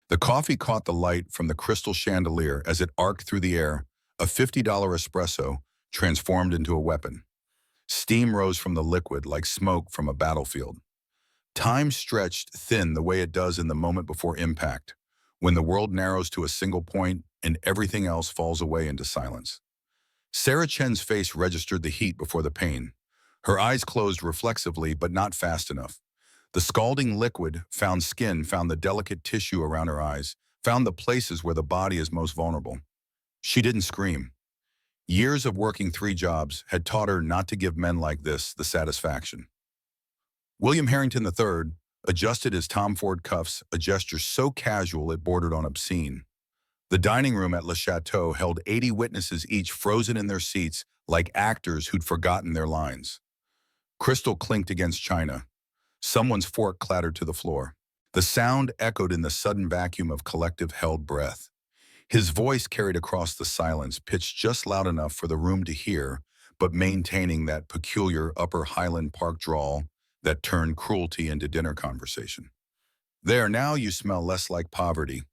The coffee caught the light from the crystal chandelier as it arced through the air, a $50 espresso transformed into a weapon. Steam rose from the liquid like smoke from a battlefield. Time stretched thin the way it does in the moment before impact, when the world narrows to a single point and everything else falls away into silence. Sarah Chen's face registered the heat before the pain. Her eyes closed reflexively, but not fast enough. The scalding liquid found skin, found the delicate tissue around her eyes, found the places where the body is most vulnerable. She didn't scream. Years of working 3 jobs had taught her not to give men like this the satisfaction. William Harrington III adjusted his Tom Ford cuffs, a gesture so casual it bordered on obscene. The dining room at Le Chateau held 80 witnesses, each frozen in their seats like actors who'd forgotten their lines. Crystal clinked against china. Someone's fork clattered to the floor. The sound echoed in the sudden vacuum of collective held breath. His voice carried across the silence, pitched just loud enough for the room to hear, but maintaining that peculiar upper Highland Park drawl that turned cruelty into dinner conversation. There, now you smell less like poverty.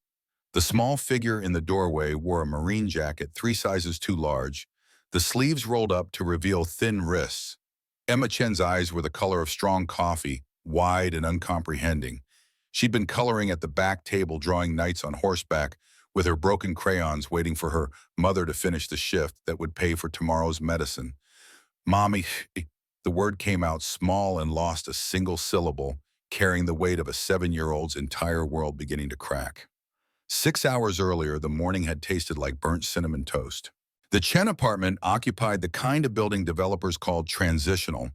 The small figure in the doorway wore a marine jacket 3 sizes too large, the sleeves rolled up to reveal thin wrists. Emma Chen's eyes were the color of strong coffee, wide and uncomprehending. She'd been coloring at the back table, drawing knights on horseback, with her broken crayons waiting for her mother to finish the shift that would pay for tomorrow's medicine. Mommy, the word came out small and lost a single syllable, carrying the weight of a 7-year-old's entire world beginning to crack. 6 hours earlier, the morning had tasted like burnt cinnamon toast. The Chen apartment occupied the kind of building developers called transitional,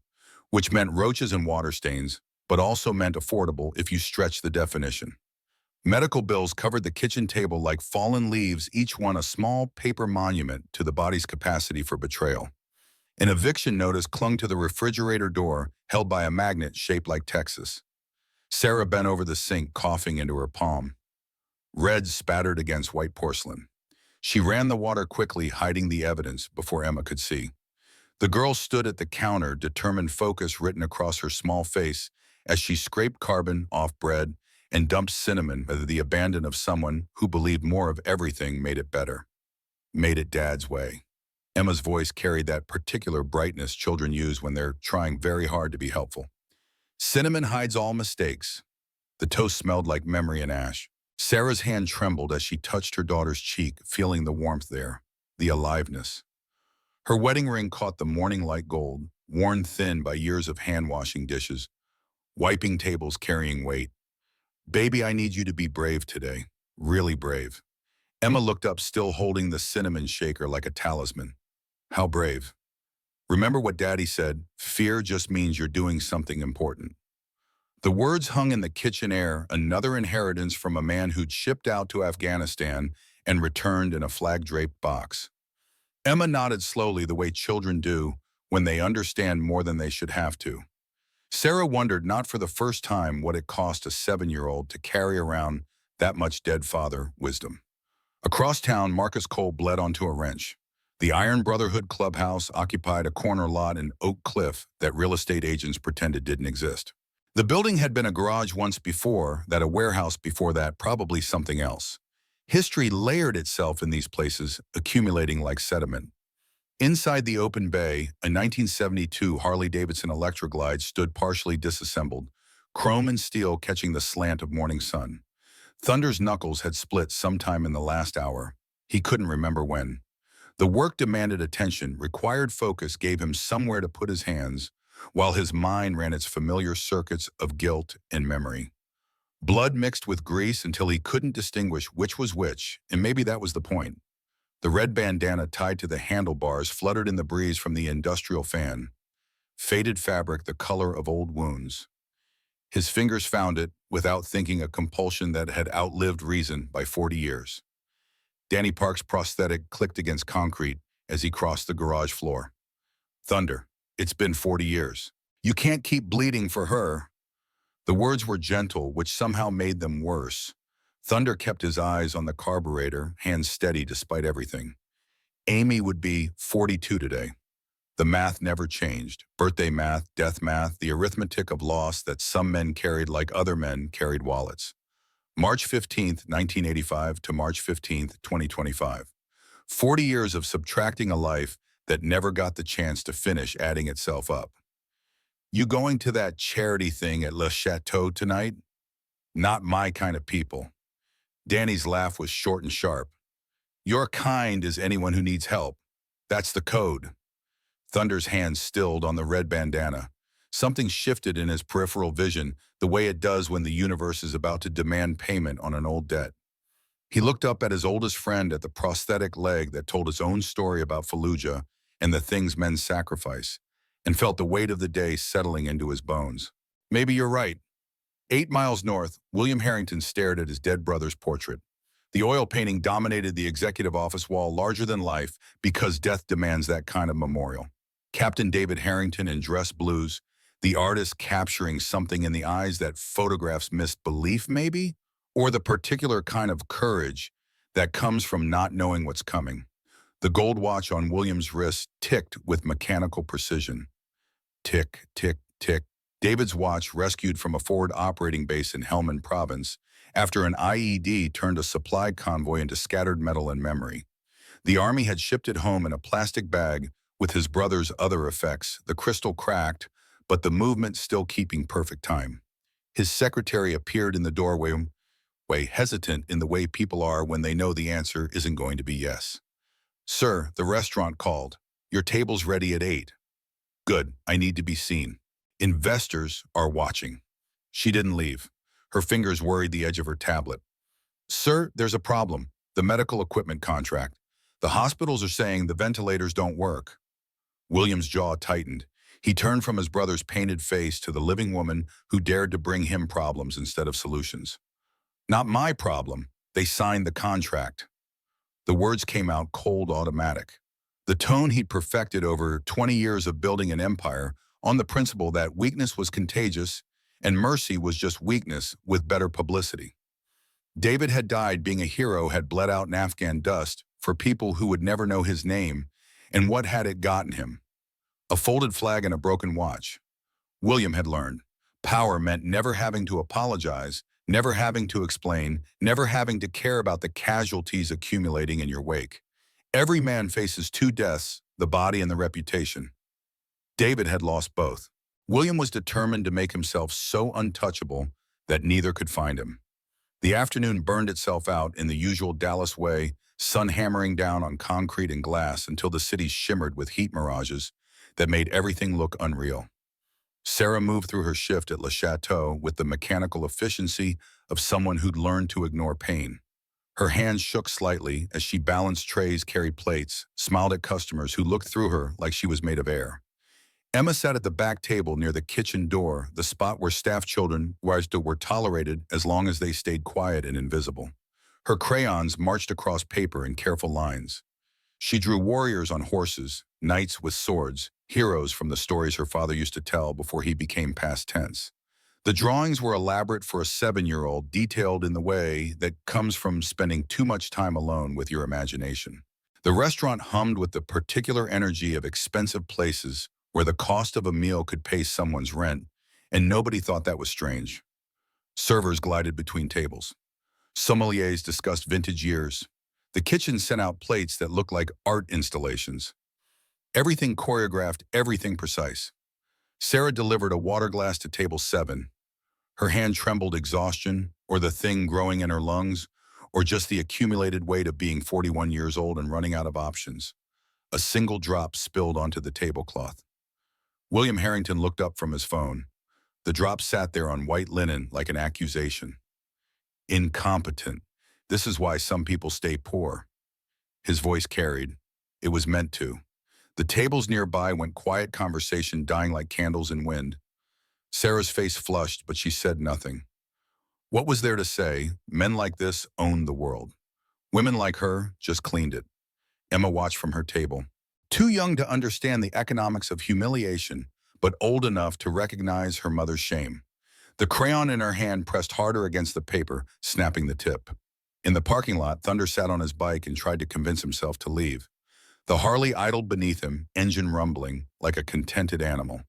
which meant roaches and water stains, but also meant affordable if you stretch the definition. Medical bills covered the kitchen table like fallen leaves, each one a small paper monument to the body's capacity for betrayal. An eviction notice clung to the refrigerator door, held by a magnet shaped like Texas. Sarah bent over the sink, coughing into her palm. Red spattered against white porcelain. She ran the water quickly, hiding the evidence before Emma could see. The girl stood at the counter, determined focus written across her small face as she scraped carbon off bread and dumped cinnamon with the abandon of someone who believed more of everything made it better. Made it Dad's way. Emma's voice carried that particular brightness children use when they're trying very hard to be helpful. Cinnamon hides all mistakes. The toast smelled like memory and ash. Sarah's hand trembled as she touched her daughter's cheek, feeling the warmth there, the aliveness. Her wedding ring caught the morning light gold, worn thin by years of hand-washing dishes, wiping tables carrying weight. Baby, I need you to be brave today, really brave. Emma looked up, still holding the cinnamon shaker like a talisman. How brave? Remember what Daddy said, fear just means you're doing something important. The words hung in the kitchen air, another inheritance from a man who'd shipped out to Afghanistan and returned in a flag-draped box. Emma nodded slowly, the way children do when they understand more than they should have to. Sarah wondered, not for the first time, what it cost a 7-year-old to carry around that much dead father wisdom. Across town, Marcus Cole bled onto a wrench. The Iron Brotherhood clubhouse occupied a corner lot in Oak Cliff that real estate agents pretended didn't exist. The building had been a garage once before, that a warehouse before that, probably something else. History layered itself in these places, accumulating like sediment. Inside the open bay, a 1972 Harley-Davidson Electroglide stood partially disassembled, chrome and steel catching the slant of morning sun. Thunder's knuckles had split sometime in the last hour. He couldn't remember when. The work demanded attention, required focus, gave him somewhere to put his hands, while his mind ran its familiar circuits of guilt and memory. Blood mixed with grease until he couldn't distinguish which was which, and maybe that was the point. The red bandana tied to the handlebars fluttered in the breeze from the industrial fan. Faded fabric, the color of old wounds. His fingers found it, without thinking, a compulsion that had outlived reason by 40 years. Danny Park's prosthetic clicked against concrete as he crossed the garage floor. Thunder. It's been 40 years. You can't keep bleeding for her. The words were gentle, which somehow made them worse. Thunder kept his eyes on the carburetor, hands steady despite everything. Amy would be 42 today. The math never changed. Birthday math, death math, the arithmetic of loss that some men carried like other men carried wallets. March 15th, 1985 to March 15th, 2025. 40 years of subtracting a life that never got the chance to finish adding itself up. You going to that charity thing at Le Chateau tonight? Not my kind of people. Danny's laugh was short and sharp. Your kind is anyone who needs help. That's the code. Thunder's hand stilled on the red bandana. Something shifted in his peripheral vision, the way it does when the universe is about to demand payment on an old debt. He looked up at his oldest friend at the prosthetic leg that told its own story about Fallujah and the things men sacrifice, and felt the weight of the day settling into his bones. Maybe you're right. 8 miles north, William Harrington stared at his dead brother's portrait. The oil painting dominated the executive office wall larger than life because death demands that kind of memorial. Captain David Harrington in dress blues, the artist capturing something in the eyes that photographs missed belief maybe? Or the particular kind of courage that comes from not knowing what's coming. The gold watch on William's wrist ticked with mechanical precision. Tick, tick, tick. David's watch, rescued from a forward operating base in Helmand Province, after an IED turned a supply convoy into scattered metal and memory. The army had shipped it home in a plastic bag with his brother's other effects, the crystal cracked, but the movement still keeping perfect time. His secretary appeared in the doorway, hesitant in the way people are when they know the answer isn't going to be yes. Sir, the restaurant called. Your table's ready at 8. Good, I need to be seen. Investors are watching. She didn't leave. Her fingers worried the edge of her tablet. Sir, there's a problem. The medical equipment contract. The hospitals are saying the ventilators don't work. William's jaw tightened. He turned from his brother's painted face to the living woman who dared to bring him problems instead of solutions. Not my problem. They signed the contract. The words came out cold automatic. The tone he'd perfected over 20 years of building an empire on the principle that weakness was contagious and mercy was just weakness with better publicity. David had died being a hero, had bled out in Afghan dust for people who would never know his name, and what had it gotten him? A folded flag and a broken watch. William had learned. Power meant never having to apologize, never having to explain, never having to care about the casualties accumulating in your wake. Every man faces 2 deaths, the body and the reputation. David had lost both. William was determined to make himself so untouchable that neither could find him. The afternoon burned itself out in the usual Dallas way, sun hammering down on concrete and glass until the city shimmered with heat mirages that made everything look unreal. Sarah moved through her shift at Le Chateau with the mechanical efficiency of someone who'd learned to ignore pain. Her hands shook slightly as she balanced trays, carried plates, smiled at customers who looked through her like she was made of air. Emma sat at the back table near the kitchen door, the spot where staff children were tolerated as long as they stayed quiet and invisible. Her crayons marched across paper in careful lines. She drew warriors on horses, knights with swords, heroes from the stories her father used to tell before he became past tense. The drawings were elaborate for a 7-year-old, detailed in the way that comes from spending too much time alone with your imagination. The restaurant hummed with the particular energy of expensive places where the cost of a meal could pay someone's rent, and nobody thought that was strange. Servers glided between tables. Sommeliers discussed vintage years. The kitchen sent out plates that looked like art installations. Everything choreographed, everything precise. Sarah delivered a water glass to table 7. Her hand trembled exhaustion, or the thing growing in her lungs, or just the accumulated weight of being 41 years old and running out of options. A single drop spilled onto the tablecloth. William Harrington looked up from his phone. The drop sat there on white linen like an accusation. Incompetent. This is why some people stay poor. His voice carried. It was meant to. The tables nearby went quiet, conversation dying like candles in wind. Sarah's face flushed, but she said nothing. What was there to say? Men like this owned the world. Women like her just cleaned it. Emma watched from her table. Too young to understand the economics of humiliation, but old enough to recognize her mother's shame. The crayon in her hand pressed harder against the paper, snapping the tip. In the parking lot, Thunder sat on his bike and tried to convince himself to leave. The Harley idled beneath him, engine rumbling like a contented animal.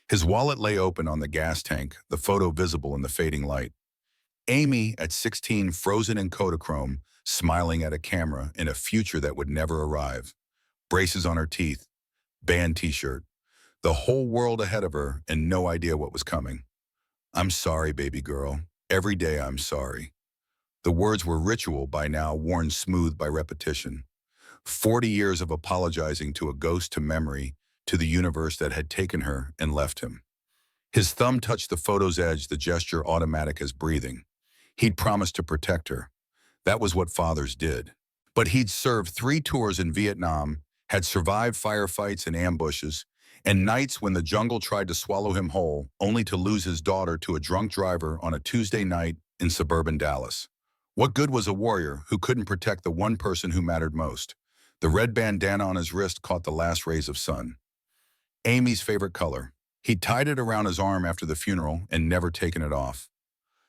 His wallet lay open on the gas tank, the photo visible in the fading light. Amy, at 16, frozen in Kodachrome, smiling at a camera in a future that would never arrive. Braces on her teeth, band t-shirt, the whole world ahead of her and no idea what was coming. I'm sorry, baby girl. Every day I'm sorry. The words were ritual by now, worn smooth by repetition. 40 years of apologizing to a ghost, to memory, to the universe that had taken her and left him. His thumb touched the photo's edge, the gesture automatic as breathing. He'd promised to protect her. That was what fathers did. But he'd served 3 tours in Vietnam, had survived firefights and ambushes, and nights when the jungle tried to swallow him whole, only to lose his daughter to a drunk driver on a Tuesday night in suburban Dallas. What good was a warrior who couldn't protect the one person who mattered most? The red bandana on his wrist caught the last rays of sun. Amy's favorite color. He'd tied it around his arm after the funeral and never taken it off.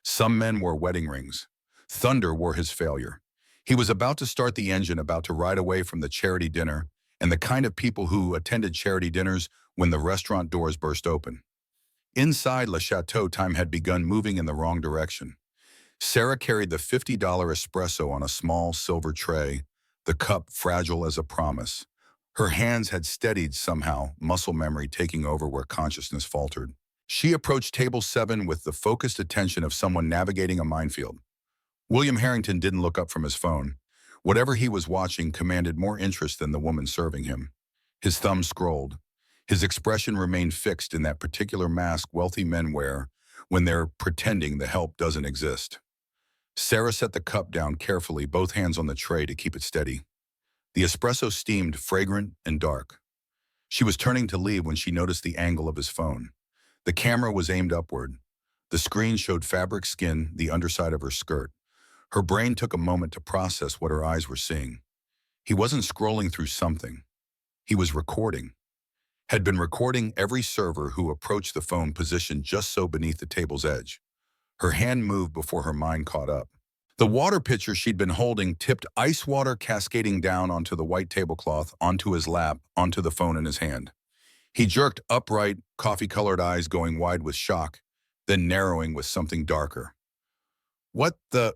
Some men wore wedding rings. Thunder wore his failure. He was about to start the engine, about to ride away from the charity dinner, and the kind of people who attended charity dinners when the restaurant doors burst open. Inside Le Chateau, time had begun moving in the wrong direction. Sarah carried the $50 espresso on a small silver tray, the cup fragile as a promise. Her hands had steadied somehow, muscle memory taking over where consciousness faltered. She approached table 7 with the focused attention of someone navigating a minefield. William Harrington didn't look up from his phone. Whatever he was watching commanded more interest than the woman serving him. His thumb scrolled. His expression remained fixed in that particular mask wealthy men wear when they're pretending the help doesn't exist. Sarah set the cup down carefully, both hands on the tray to keep it steady. The espresso steamed, fragrant and dark. She was turning to leave when she noticed the angle of his phone. The camera was aimed upward. The screen showed fabric skin, the underside of her skirt. Her brain took a moment to process what her eyes were seeing. He wasn't scrolling through something. He was recording. Had been recording every server who approached the phone positioned just so beneath the table's edge. Her hand moved before her mind caught up. The water pitcher she'd been holding tipped, ice water cascading down onto the white tablecloth, onto his lap, onto the phone in his hand. He jerked upright, coffee-colored eyes going wide with shock, then narrowing with something darker. What the...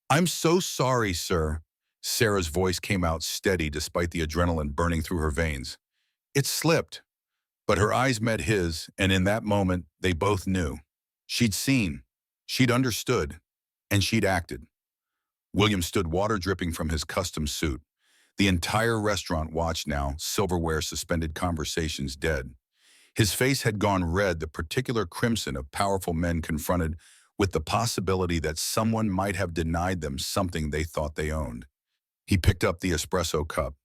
I'm so sorry, sir. Sarah's voice came out steady despite the adrenaline burning through her veins. It slipped, but her eyes met his, and in that moment, they both knew. She'd seen, she'd understood, and she'd acted. William stood, water dripping from his custom suit. The entire restaurant watched now, silverware suspended, conversations dead. His face had gone red, the particular crimson of powerful men confronted with the possibility that someone might have denied them something they thought they owned. He picked up the espresso cup.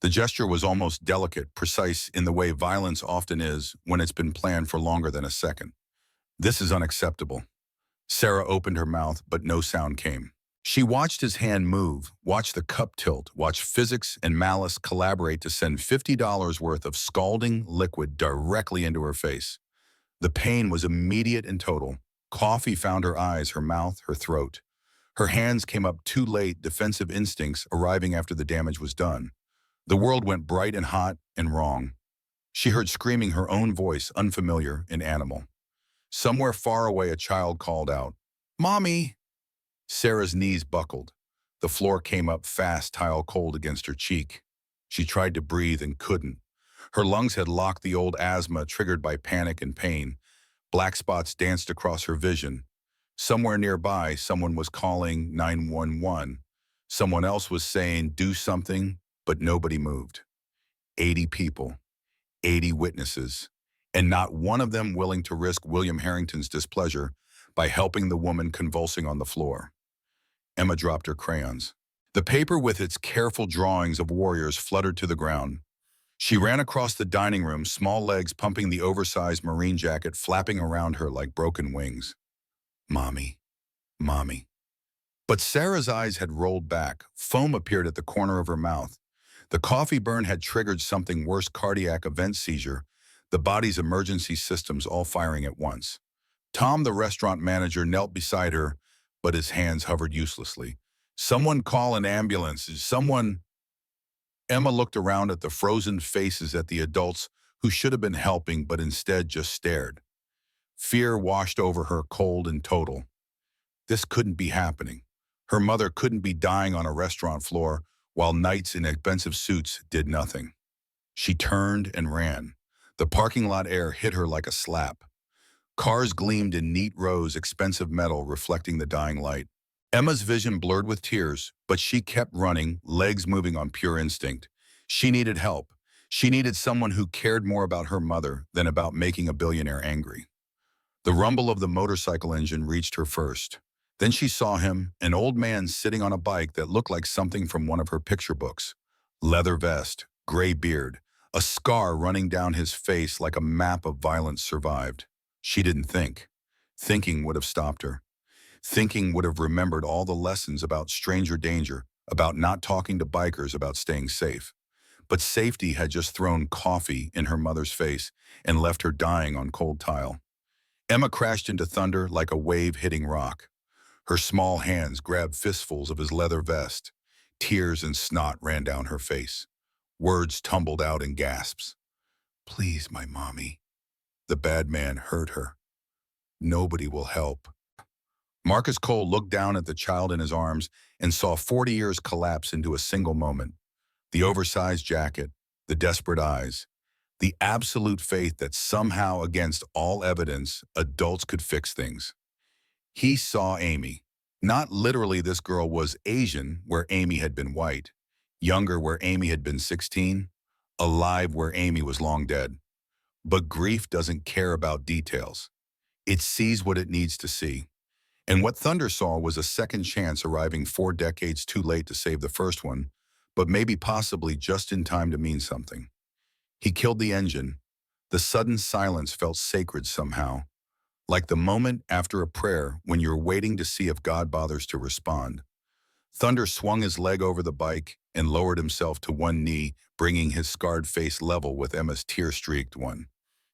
The gesture was almost delicate, precise in the way violence often is when it's been planned for longer than a second. This is unacceptable. Sarah opened her mouth, but no sound came. She watched his hand move, watched the cup tilt, watched physics and malice collaborate to send $50 worth of scalding liquid directly into her face. The pain was immediate and total. Coffee found her eyes, her mouth, her throat. Her hands came up too late, defensive instincts arriving after the damage was done. The world went bright and hot and wrong. She heard screaming, her own voice, unfamiliar and animal. Somewhere far away, a child called out, "Mommy!" Sarah's knees buckled. The floor came up fast, tile cold against her cheek. She tried to breathe and couldn't. Her lungs had locked, the old asthma triggered by panic and pain. Black spots danced across her vision. Somewhere nearby, someone was calling 911. Someone else was saying, "Do something," but nobody moved. 80 people, 80 witnesses, and not one of them willing to risk William Harrington's displeasure by helping the woman convulsing on the floor. Emma dropped her crayons. The paper with its careful drawings of warriors fluttered to the ground. She ran across the dining room, small legs pumping, the oversized marine jacket flapping around her like broken wings. Mommy, mommy. But Sarah's eyes had rolled back. Foam appeared at the corner of her mouth. The coffee burn had triggered something worse, cardiac event, seizure, the body's emergency systems all firing at once. Tom, the restaurant manager, knelt beside her, but his hands hovered uselessly. "Someone call an ambulance. Someone..." Emma looked around at the frozen faces, at the adults who should have been helping but instead just stared. Fear washed over her, cold and total. This couldn't be happening. Her mother couldn't be dying on a restaurant floor while knights in expensive suits did nothing. She turned and ran. The parking lot air hit her like a slap. Cars gleamed in neat rows, expensive metal reflecting the dying light. Emma's vision blurred with tears, but she kept running, legs moving on pure instinct. She needed help. She needed someone who cared more about her mother than about making a billionaire angry. The rumble of the motorcycle engine reached her first. Then she saw him, an old man sitting on a bike that looked like something from one of her picture books. Leather vest, gray beard, a scar running down his face like a map of violence survived. She didn't think. Thinking would have stopped her. Thinking would have remembered all the lessons about stranger danger, about not talking to bikers, about staying safe. But safety had just thrown coffee in her mother's face and left her dying on cold tile. Emma crashed into Thunder like a wave hitting rock. Her small hands grabbed fistfuls of his leather vest. Tears and snot ran down her face. Words tumbled out in gasps. "Please, my mommy." The bad man hurt her. "Nobody will help." Marcus Cole looked down at the child in his arms and saw 40 years collapse into a single moment. The oversized jacket, the desperate eyes, the absolute faith that somehow, against all evidence, adults could fix things. He saw Amy. Not literally this girl was Asian where Amy had been white, younger where Amy had been 16, alive where Amy was long dead. But grief doesn't care about details. It sees what it needs to see. And what Thunder saw was a second chance arriving 4 decades too late to save the first one, but maybe possibly just in time to mean something. He killed the engine. The sudden silence felt sacred somehow, like the moment after a prayer when you're waiting to see if God bothers to respond. Thunder swung his leg over the bike and lowered himself to one knee, bringing his scarred face level with Emma's tear-streaked one.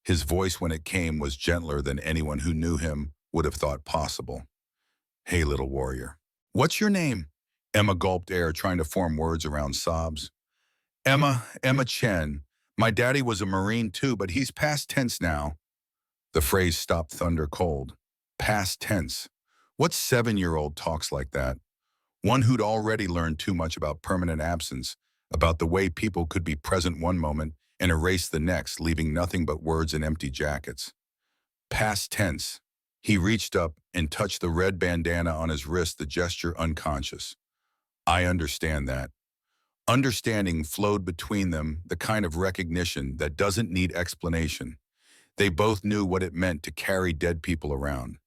His voice, when it came, was gentler than anyone who knew him would have thought possible. "Hey, little warrior." "What's your name?" Emma gulped air, trying to form words around sobs. Emma Chen. My daddy was a Marine too, but he's past tense now." The phrase stopped Thunder cold. Past tense. What 7-year-old talks like that? One who'd already learned too much about permanent absence, about the way people could be present one moment and erase the next, leaving nothing but words and empty jackets. Past tense. He reached up and touched the red bandana on his wrist, the gesture unconscious. "I understand that." Understanding flowed between them, the kind of recognition that doesn't need explanation. They both knew what it meant to carry dead people around.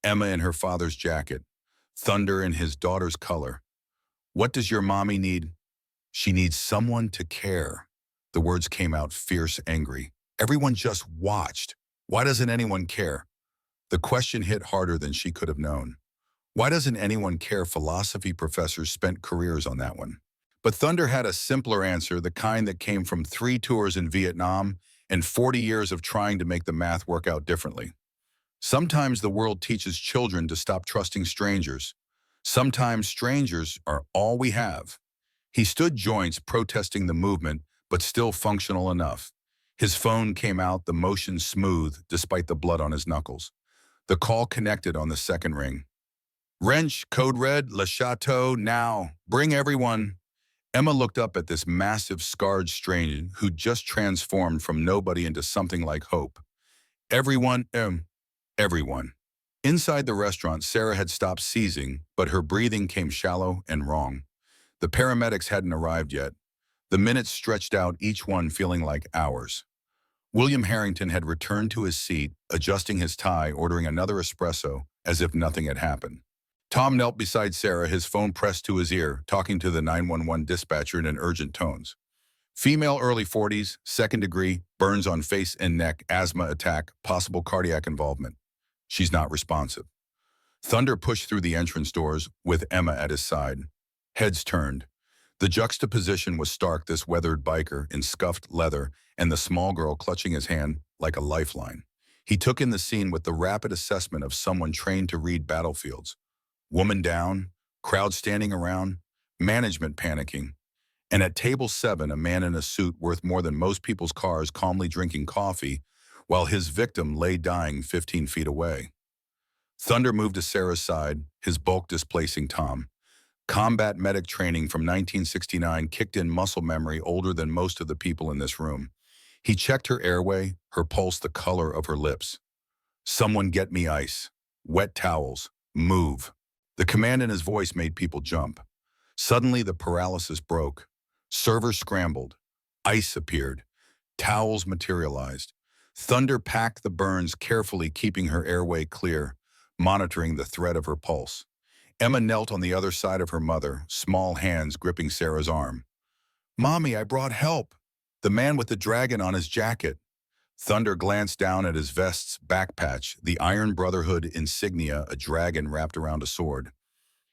Emma in her father's jacket, Thunder in his daughter's color. "What does your mommy need?" "She needs someone to care." The words came out fierce, angry. Everyone just watched. Why doesn't anyone care? The question hit harder than she could have known. Why doesn't anyone care? Philosophy professors spent careers on that one. But Thunder had a simpler answer, the kind that came from 3 tours in Vietnam and 40 years of trying to make the math work out differently. Sometimes the world teaches children to stop trusting strangers. Sometimes strangers are all we have. He stood joints, protesting the movement, but still functional enough. His phone came out, the motion smooth, despite the blood on his knuckles. The call connected on the second ring. "Wrench, code red, Le Chateau, now. Bring everyone." Emma looked up at this massive, scarred stranger who'd just transformed from nobody into something like hope. Everyone. Inside the restaurant, Sarah had stopped seizing, but her breathing came shallow and wrong. The paramedics hadn't arrived yet. The minutes stretched out, each one feeling like hours. William Harrington had returned to his seat, adjusting his tie, ordering another espresso, as if nothing had happened. Tom knelt beside Sarah, his phone pressed to his ear, talking to the 911 dispatcher in urgent tones. "Female, early 40s, second degree, burns on face and neck, asthma attack, possible cardiac involvement." She's not responsive. Thunder pushed through the entrance doors with Emma at his side. Heads turned. The juxtaposition was stark, this weathered biker in scuffed leather and the small girl clutching his hand like a lifeline. He took in the scene with the rapid assessment of someone trained to read battlefields. Woman down, crowd standing around, management panicking. And at table 7, a man in a suit worth more than most people's cars calmly drinking coffee while his victim lay dying 15 feet away. Thunder moved to Sarah's side, his bulk displacing Tom. Combat medic training from 1969 kicked in muscle memory older than most of the people in this room. He checked her airway, her pulse the color of her lips. Someone get me ice. Wet towels. Move. The command in his voice made people jump. Suddenly the paralysis broke. Servers scrambled. Ice appeared. Towels materialized. Thunder packed the burns carefully, keeping her airway clear, monitoring the threat of her pulse. Emma knelt on the other side of her mother, small hands gripping Sarah's arm. "Mommy, I brought help." The man with the dragon on his jacket. Thunder glanced down at his vest's back patch, the Iron Brotherhood insignia, a dragon wrapped around a sword.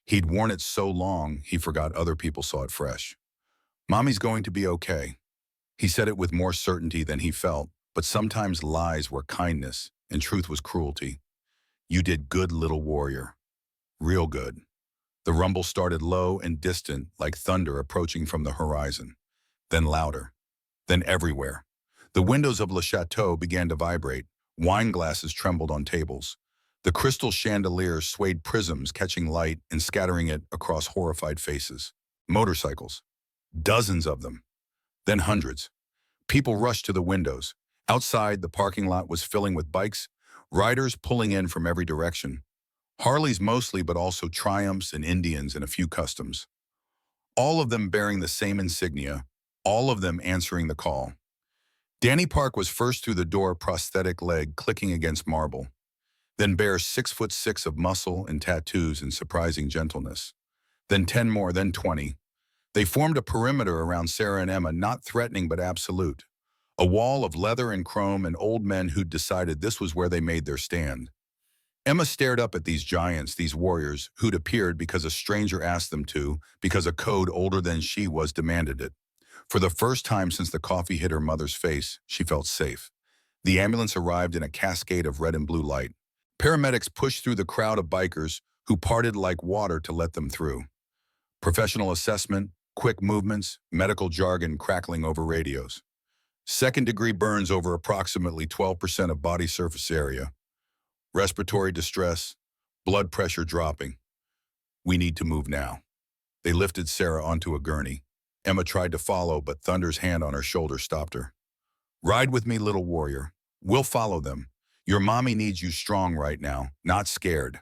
He'd worn it so long, he forgot other people saw it fresh. "Mommy's going to be okay." He said it with more certainty than he felt, but sometimes lies were kindness, and truth was cruelty. "You did good, little warrior. Real good." The rumble started low and distant, like thunder approaching from the horizon. Then louder. Then everywhere. The windows of Le Chateau began to vibrate. Wine glasses trembled on tables. The crystal chandelier swayed prisms, catching light and scattering it across horrified faces. Motorcycles. Dozens of them. Then hundreds. People rushed to the windows. Outside, the parking lot was filling with bikes, riders pulling in from every direction. Harleys mostly, but also Triumphs and Indians and a few customs. All of them bearing the same insignia, all of them answering the call. Danny Park was first through the door, prosthetic leg clicking against marble. Then bare 6'6" of muscle and tattoos and surprising gentleness. Then 10 more, then 20. They formed a perimeter around Sarah and Emma, not threatening but absolute. A wall of leather and chrome and old men who'd decided this was where they made their stand. Emma stared up at these giants, these warriors, who'd appeared because a stranger asked them to, because a code older than she was demanded it. For the first time since the coffee hit her mother's face, she felt safe. The ambulance arrived in a cascade of red and blue light. Paramedics pushed through the crowd of bikers who parted like water to let them through. Professional assessment, quick movements, medical jargon crackling over radios. Second-degree burns over approximately 12% of body surface area. Respiratory distress, blood pressure dropping. "We need to move now." They lifted Sarah onto a gurney. Emma tried to follow, but Thunder's hand on her shoulder stopped her. "Ride with me, little warrior. We'll follow them. Your mommy needs you strong right now, not scared."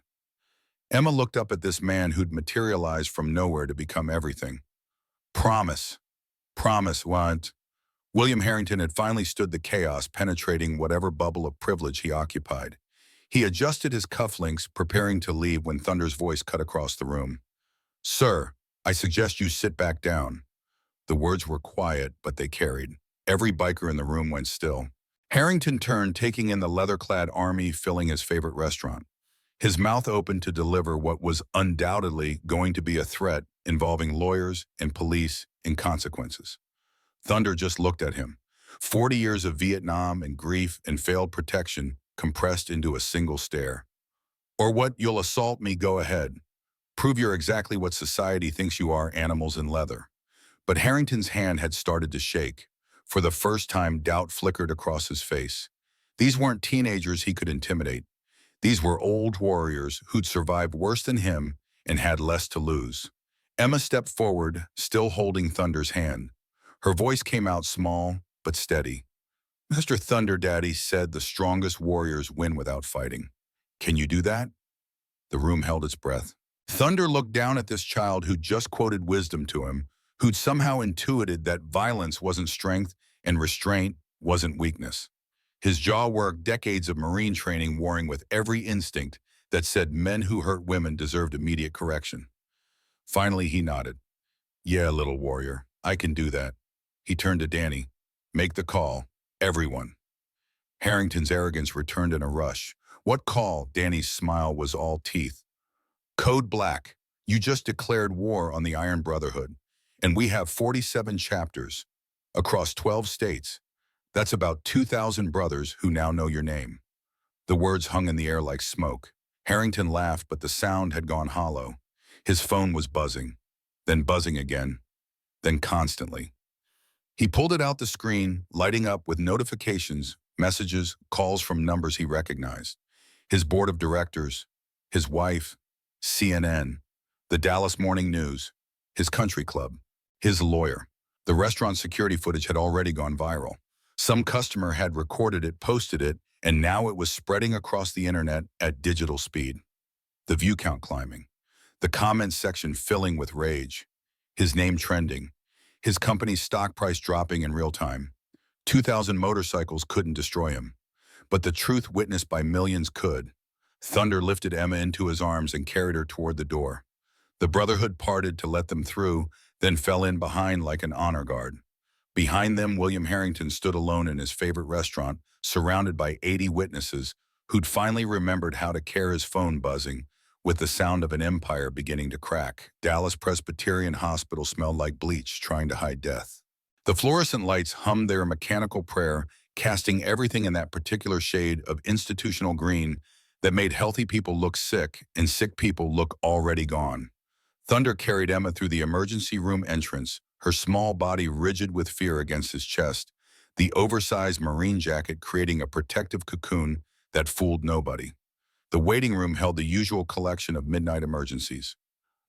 Emma looked up at this man who'd materialized from nowhere to become everything. "Promise. Promise, what?" William Harrington had finally stood the chaos, penetrating whatever bubble of privilege he occupied. He adjusted his cufflinks, preparing to leave when Thunder's voice cut across the room. "Sir, I suggest you sit back down." The words were quiet, but they carried. Every biker in the room went still. Harrington turned, taking in the leather-clad army filling his favorite restaurant. His mouth opened to deliver what was undoubtedly going to be a threat involving lawyers and police and consequences. Thunder just looked at him. 40 years of Vietnam and grief and failed protection compressed into a single stare. "Or what, you'll assault me, go ahead. Prove you're exactly what society thinks you are, animals in leather." But Harrington's hand had started to shake. For the first time, doubt flickered across his face. These weren't teenagers he could intimidate. These were old warriors who'd survived worse than him and had less to lose. Emma stepped forward, still holding Thunder's hand. Her voice came out small but steady. "Mr. Thunder Daddy said the strongest warriors win without fighting. Can you do that?" The room held its breath. Thunder looked down at this child who'd just quoted wisdom to him, who'd somehow intuited that violence wasn't strength and restraint wasn't weakness. His jaw worked, decades of Marine training warring with every instinct that said men who hurt women deserved immediate correction. Finally, he nodded. "Yeah, little warrior, I can do that." He turned to Danny. "Make the call. Everyone." Harrington's arrogance returned in a rush. "What call?" Danny's smile was all teeth. "Code Black. You just declared war on the Iron Brotherhood. And we have 47 chapters across 12 states. That's about 2,000 brothers who now know your name." The words hung in the air like smoke. Harrington laughed, but the sound had gone hollow. His phone was buzzing, then buzzing again, then constantly. He pulled it out the screen, lighting up with notifications, messages, calls from numbers he recognized. His board of directors, his wife, CNN, the Dallas Morning News, his country club, his lawyer. The restaurant security footage had already gone viral. Some customer had recorded it, posted it, and now it was spreading across the internet at digital speed. The view count climbing, the comments section filling with rage, his name trending, his company's stock price dropping in real time. 2,000 motorcycles couldn't destroy him, but the truth witnessed by millions could. Thunder lifted Emma into his arms and carried her toward the door. The Brotherhood parted to let them through, then fell in behind like an honor guard. Behind them, William Harrington stood alone in his favorite restaurant, surrounded by 80 witnesses who'd finally remembered how to care, his phone buzzing, with the sound of an empire beginning to crack. Dallas Presbyterian Hospital smelled like bleach, trying to hide death. The fluorescent lights hummed their mechanical prayer, casting everything in that particular shade of institutional green that made healthy people look sick and sick people look already gone. Thunder carried Emma through the emergency room entrance, her small body rigid with fear against his chest, the oversized marine jacket creating a protective cocoon that fooled nobody. The waiting room held the usual collection of midnight emergencies: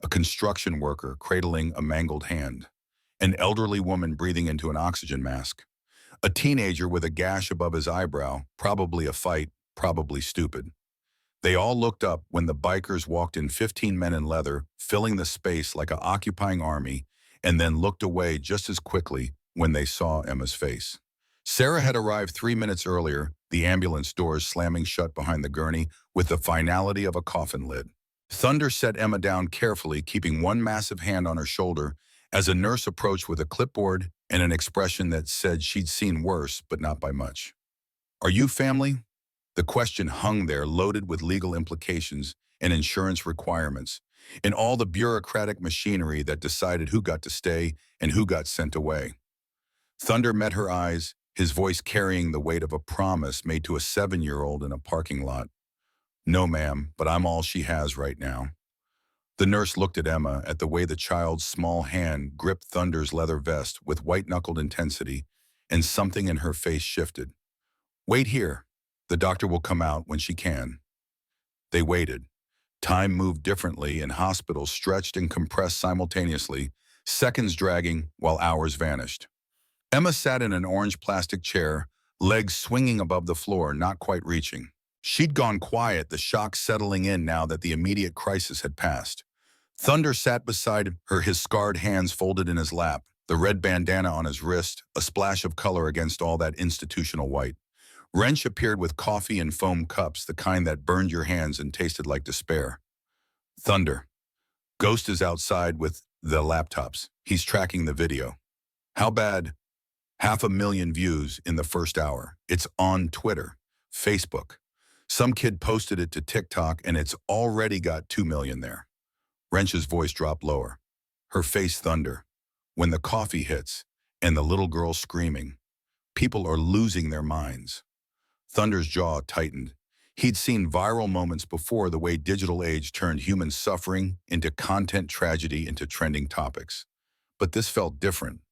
a construction worker cradling a mangled hand, an elderly woman breathing into an oxygen mask, a teenager with a gash above his eyebrow, probably a fight, probably stupid. They all looked up when the bikers walked in, 15 men in leather, filling the space like an occupying army, and then looked away just as quickly when they saw Emma's face. Sarah had arrived 3 minutes earlier, the ambulance doors slamming shut behind the gurney with the finality of a coffin lid. Thunder set Emma down carefully, keeping one massive hand on her shoulder as a nurse approached with a clipboard and an expression that said she'd seen worse, but not by much. "Are you family?" The question hung there, loaded with legal implications and insurance requirements, and all the bureaucratic machinery that decided who got to stay and who got sent away. Thunder met her eyes, his voice carrying the weight of a promise made to a 7-year-old in a parking lot. "No, ma'am, but I'm all she has right now." The nurse looked at Emma, at the way the child's small hand gripped Thunder's leather vest with white-knuckled intensity, and something in her face shifted. "Wait here. The doctor will come out when she can." They waited. Time moved differently, and hospitals stretched and compressed simultaneously, seconds dragging while hours vanished. Emma sat in an orange plastic chair, legs swinging above the floor, not quite reaching. She'd gone quiet, the shock settling in now that the immediate crisis had passed. Thunder sat beside her, his scarred hands folded in his lap, the red bandana on his wrist, a splash of color against all that institutional white. Wrench appeared with coffee and foam cups, the kind that burned your hands and tasted like despair. "Thunder. Ghost is outside with the laptops. He's tracking the video." "How bad?" 500,000 views in the first hour. It's on Twitter, Facebook. Some kid posted it to TikTok, and it's already got 2 million there. Wrench's voice dropped lower. Her face thunder. "When the coffee hits, and the little girl screaming. People are losing their minds." Thunder's jaw tightened. He'd seen viral moments before, the way digital age turned human suffering into content, tragedy into trending topics. But this felt different.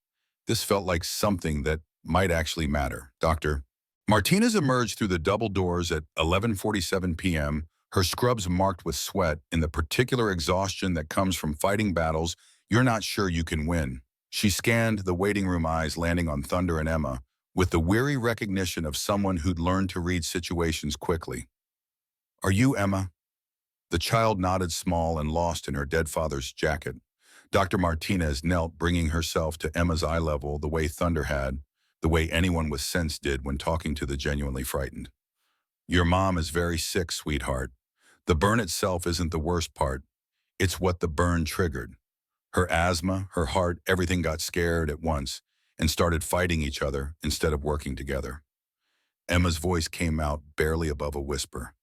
This felt like something that might actually matter. "Doctor." Martinez emerged through the double doors at 11:47 p.m., her scrubs marked with sweat and the particular exhaustion that comes from fighting battles you're not sure you can win. She scanned the waiting room, eyes landing on Thunder and Emma, with the weary recognition of someone who'd learned to read situations quickly. "Are you Emma?" The child nodded, small and lost in her dead father's jacket. Dr. Martinez knelt, bringing herself to Emma's eye level, the way Thunder had, the way anyone with sense did when talking to the genuinely frightened. "Your mom is very sick, sweetheart. The burn itself isn't the worst part. It's what the burn triggered. Her asthma, her heart, everything got scared at once and started fighting each other instead of working together." Emma's voice came out barely above a whisper.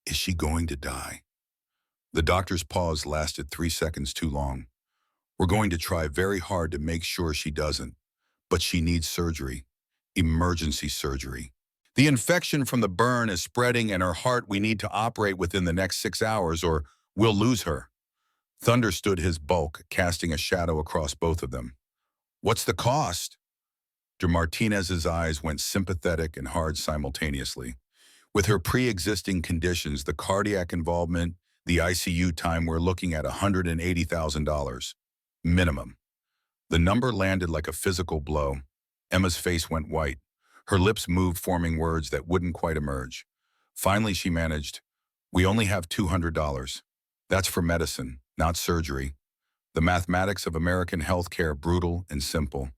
"Is she going to die?" The doctor's pause lasted 3 seconds too long. "We're going to try very hard to make sure she doesn't, but she needs surgery. Emergency surgery. The infection from the burn is spreading, and her heart, we need to operate within the next 6 hours or we'll lose her." Thunder stood, his bulk casting a shadow across both of them. "What's the cost?" De Martinez's eyes went sympathetic and hard simultaneously. With her pre-existing conditions, the cardiac involvement, The ICU time, we're looking at $180,000. Minimum. The number landed like a physical blow. Emma's face went white. Her lips moved, forming words that wouldn't quite emerge. Finally, she managed, "We only have $200. That's for medicine, not surgery." The mathematics of American healthcare, brutal and simple.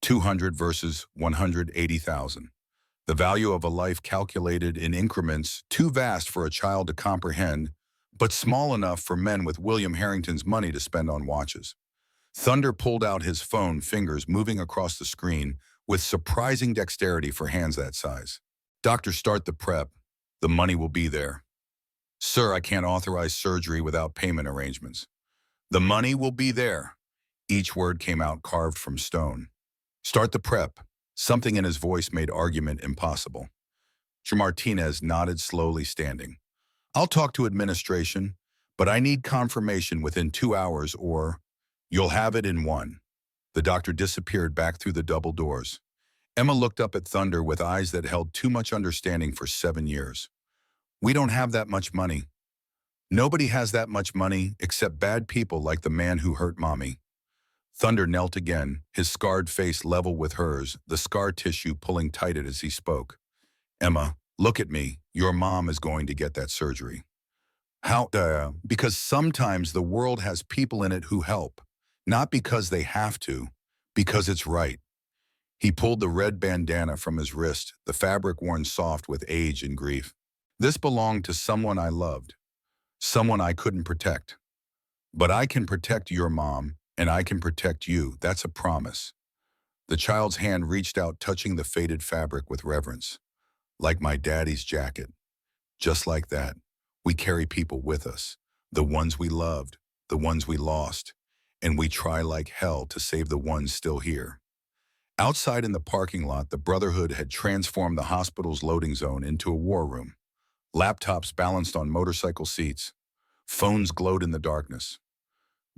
200 versus 180,000. The value of a life calculated in increments too vast for a child to comprehend, but small enough for men with William Harrington's money to spend on watches. Thunder pulled out his phone, fingers moving across the screen with surprising dexterity for hands that size. "Doctor, start the prep. The money will be there." "Sir, I can't authorize surgery without payment arrangements." "The money will be there." Each word came out carved from stone. "Start the prep." Something in his voice made argument impossible. Sir Martinez nodded, slowly standing. "I'll talk to administration, but I need confirmation within 2 hours or you'll have it in one." The doctor disappeared back through the double doors. Emma looked up at Thunder with eyes that held too much understanding for 7 years. "We don't have that much money." "Nobody has that much money except bad people like the man who hurt Mommy." Thunder knelt again, his scarred face level with hers, the scar tissue pulling tight as he spoke. "Emma, look at me. Your mom is going to get that surgery." "How? Because sometimes the world has people in it who help. Not because they have to, because it's right." He pulled the red bandana from his wrist, the fabric worn soft with age and grief. "This belonged to someone I loved, someone I couldn't protect. But I can protect your mom, and I can protect you. That's a promise." The child's hand reached out, touching the faded fabric with reverence. "Like my daddy's jacket. Just like that. We carry people with us, the ones we loved, the ones we lost, and we try like hell to save the ones still here." Outside in the parking lot, the Brotherhood had transformed the hospital's loading zone into a war room. Laptops balanced on motorcycle seats. Phones glowed in the darkness.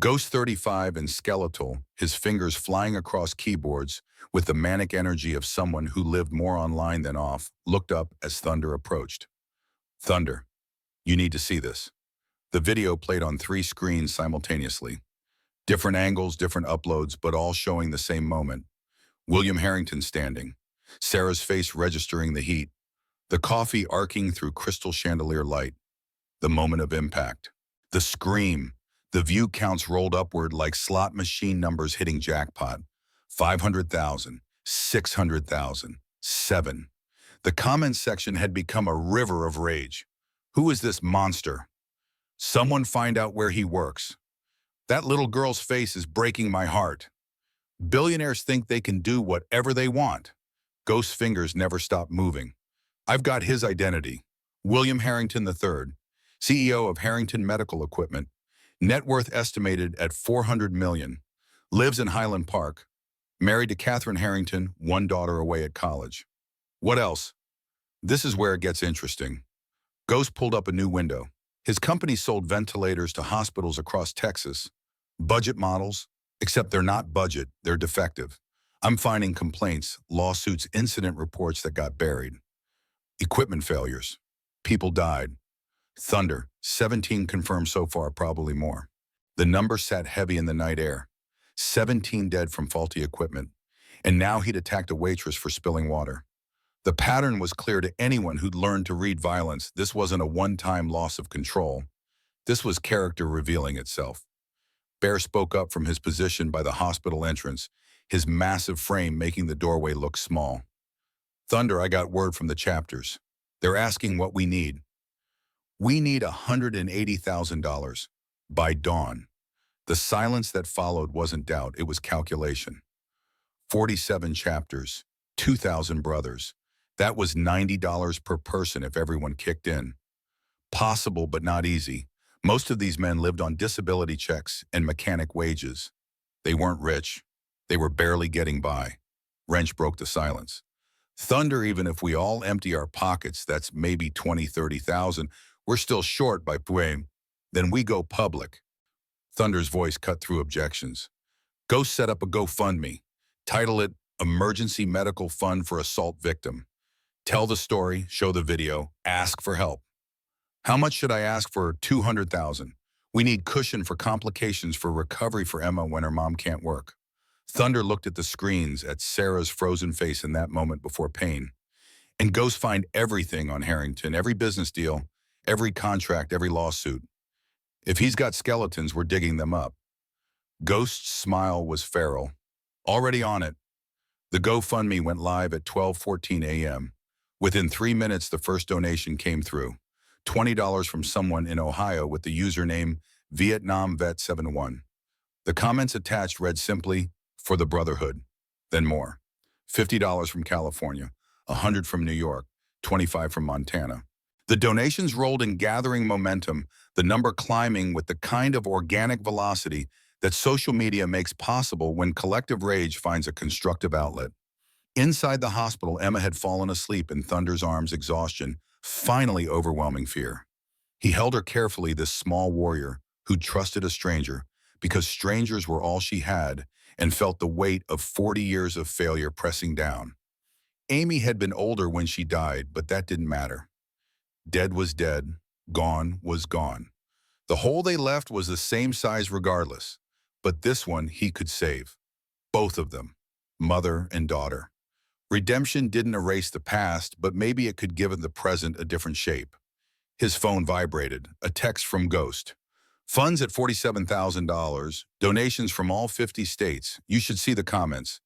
Ghost 35 and skeletal, his fingers flying across keyboards with the manic energy of someone who lived more online than off, looked up as Thunder approached. "Thunder, you need to see this." The video played on 3 screens simultaneously. Different angles, different uploads, but all showing the same moment. William Harrington standing, Sarah's face registering the heat, the coffee arcing through crystal chandelier light. The moment of impact. The scream. The view counts rolled upward like slot machine numbers hitting jackpot. 500,000, 600,000, 7. The comments section had become a river of rage. "Who is this monster? Someone find out where he works. That little girl's face is breaking my heart. Billionaires think they can do whatever they want." Ghost's fingers never stopped moving. "I've got his identity. William Harrington III, CEO of Harrington Medical Equipment, net worth estimated at $400 million, lives in Highland Park, married to Catherine Harrington, 1 daughter away at college." "What else?" "This is where it gets interesting." Ghost pulled up a new window. His company sold ventilators to hospitals across Texas. Budget models, except they're not budget, they're defective. I'm finding complaints, lawsuits, incident reports that got buried. Equipment failures. People died. Thunder, 17 confirmed so far, probably more. The number sat heavy in the night air. 17 dead from faulty equipment. And now he'd attacked a waitress for spilling water. The pattern was clear to anyone who'd learned to read violence. This wasn't a one-time loss of control. This was character revealing itself. Bear spoke up from his position by the hospital entrance, his massive frame making the doorway look small. "Thunder, I got word from the chapters. They're asking what we need. We need $180,000 by dawn." The silence that followed wasn't doubt, it was calculation. 47 chapters, 2,000 brothers. That was $90 per person if everyone kicked in. Possible, but not easy. Most of these men lived on disability checks and mechanic wages. They weren't rich. They were barely getting by. Wrench broke the silence. "Thunder, even if we all empty our pockets, that's maybe 20, 30,000. We're still short by Puem. Then we go public." Thunder's voice cut through objections. "Go set up a GoFundMe. Title it Emergency Medical Fund for Assault Victim. Tell the story, show the video, ask for help." How much should I ask for 200,000? We need cushion for complications for recovery for Emma when her mom can't work. Thunder looked at the screens, at Sarah's frozen face in that moment before pain. And goes find everything on Harrington, every business deal, every contract, every lawsuit. If he's got skeletons, we're digging them up. Ghost's smile was feral. Already on it. The GoFundMe went live at 12:14 a.m. Within 3 minutes, the first donation came through. $20 from someone in Ohio with the username VietnamVet71. The comments attached read simply, "For the Brotherhood." Then more. $50 from California, 100 from New York, 25 from Montana. The donations rolled in, gathering momentum, the number climbing with the kind of organic velocity that social media makes possible when collective rage finds a constructive outlet. Inside the hospital, Emma had fallen asleep in Thunder's arms, exhaustion, finally overwhelming fear. He held her carefully, this small warrior who trusted a stranger because strangers were all she had, and felt the weight of 40 years of failure pressing down. Amy had been older when she died, but that didn't matter. Dead was dead, gone was gone. The hole they left was the same size regardless, but this one he could save. Both of them, mother and daughter. Redemption didn't erase the past, but maybe it could give the present a different shape. His phone vibrated, a text from Ghost. Funds at $47,000, donations from all 50 states. You should see the comments.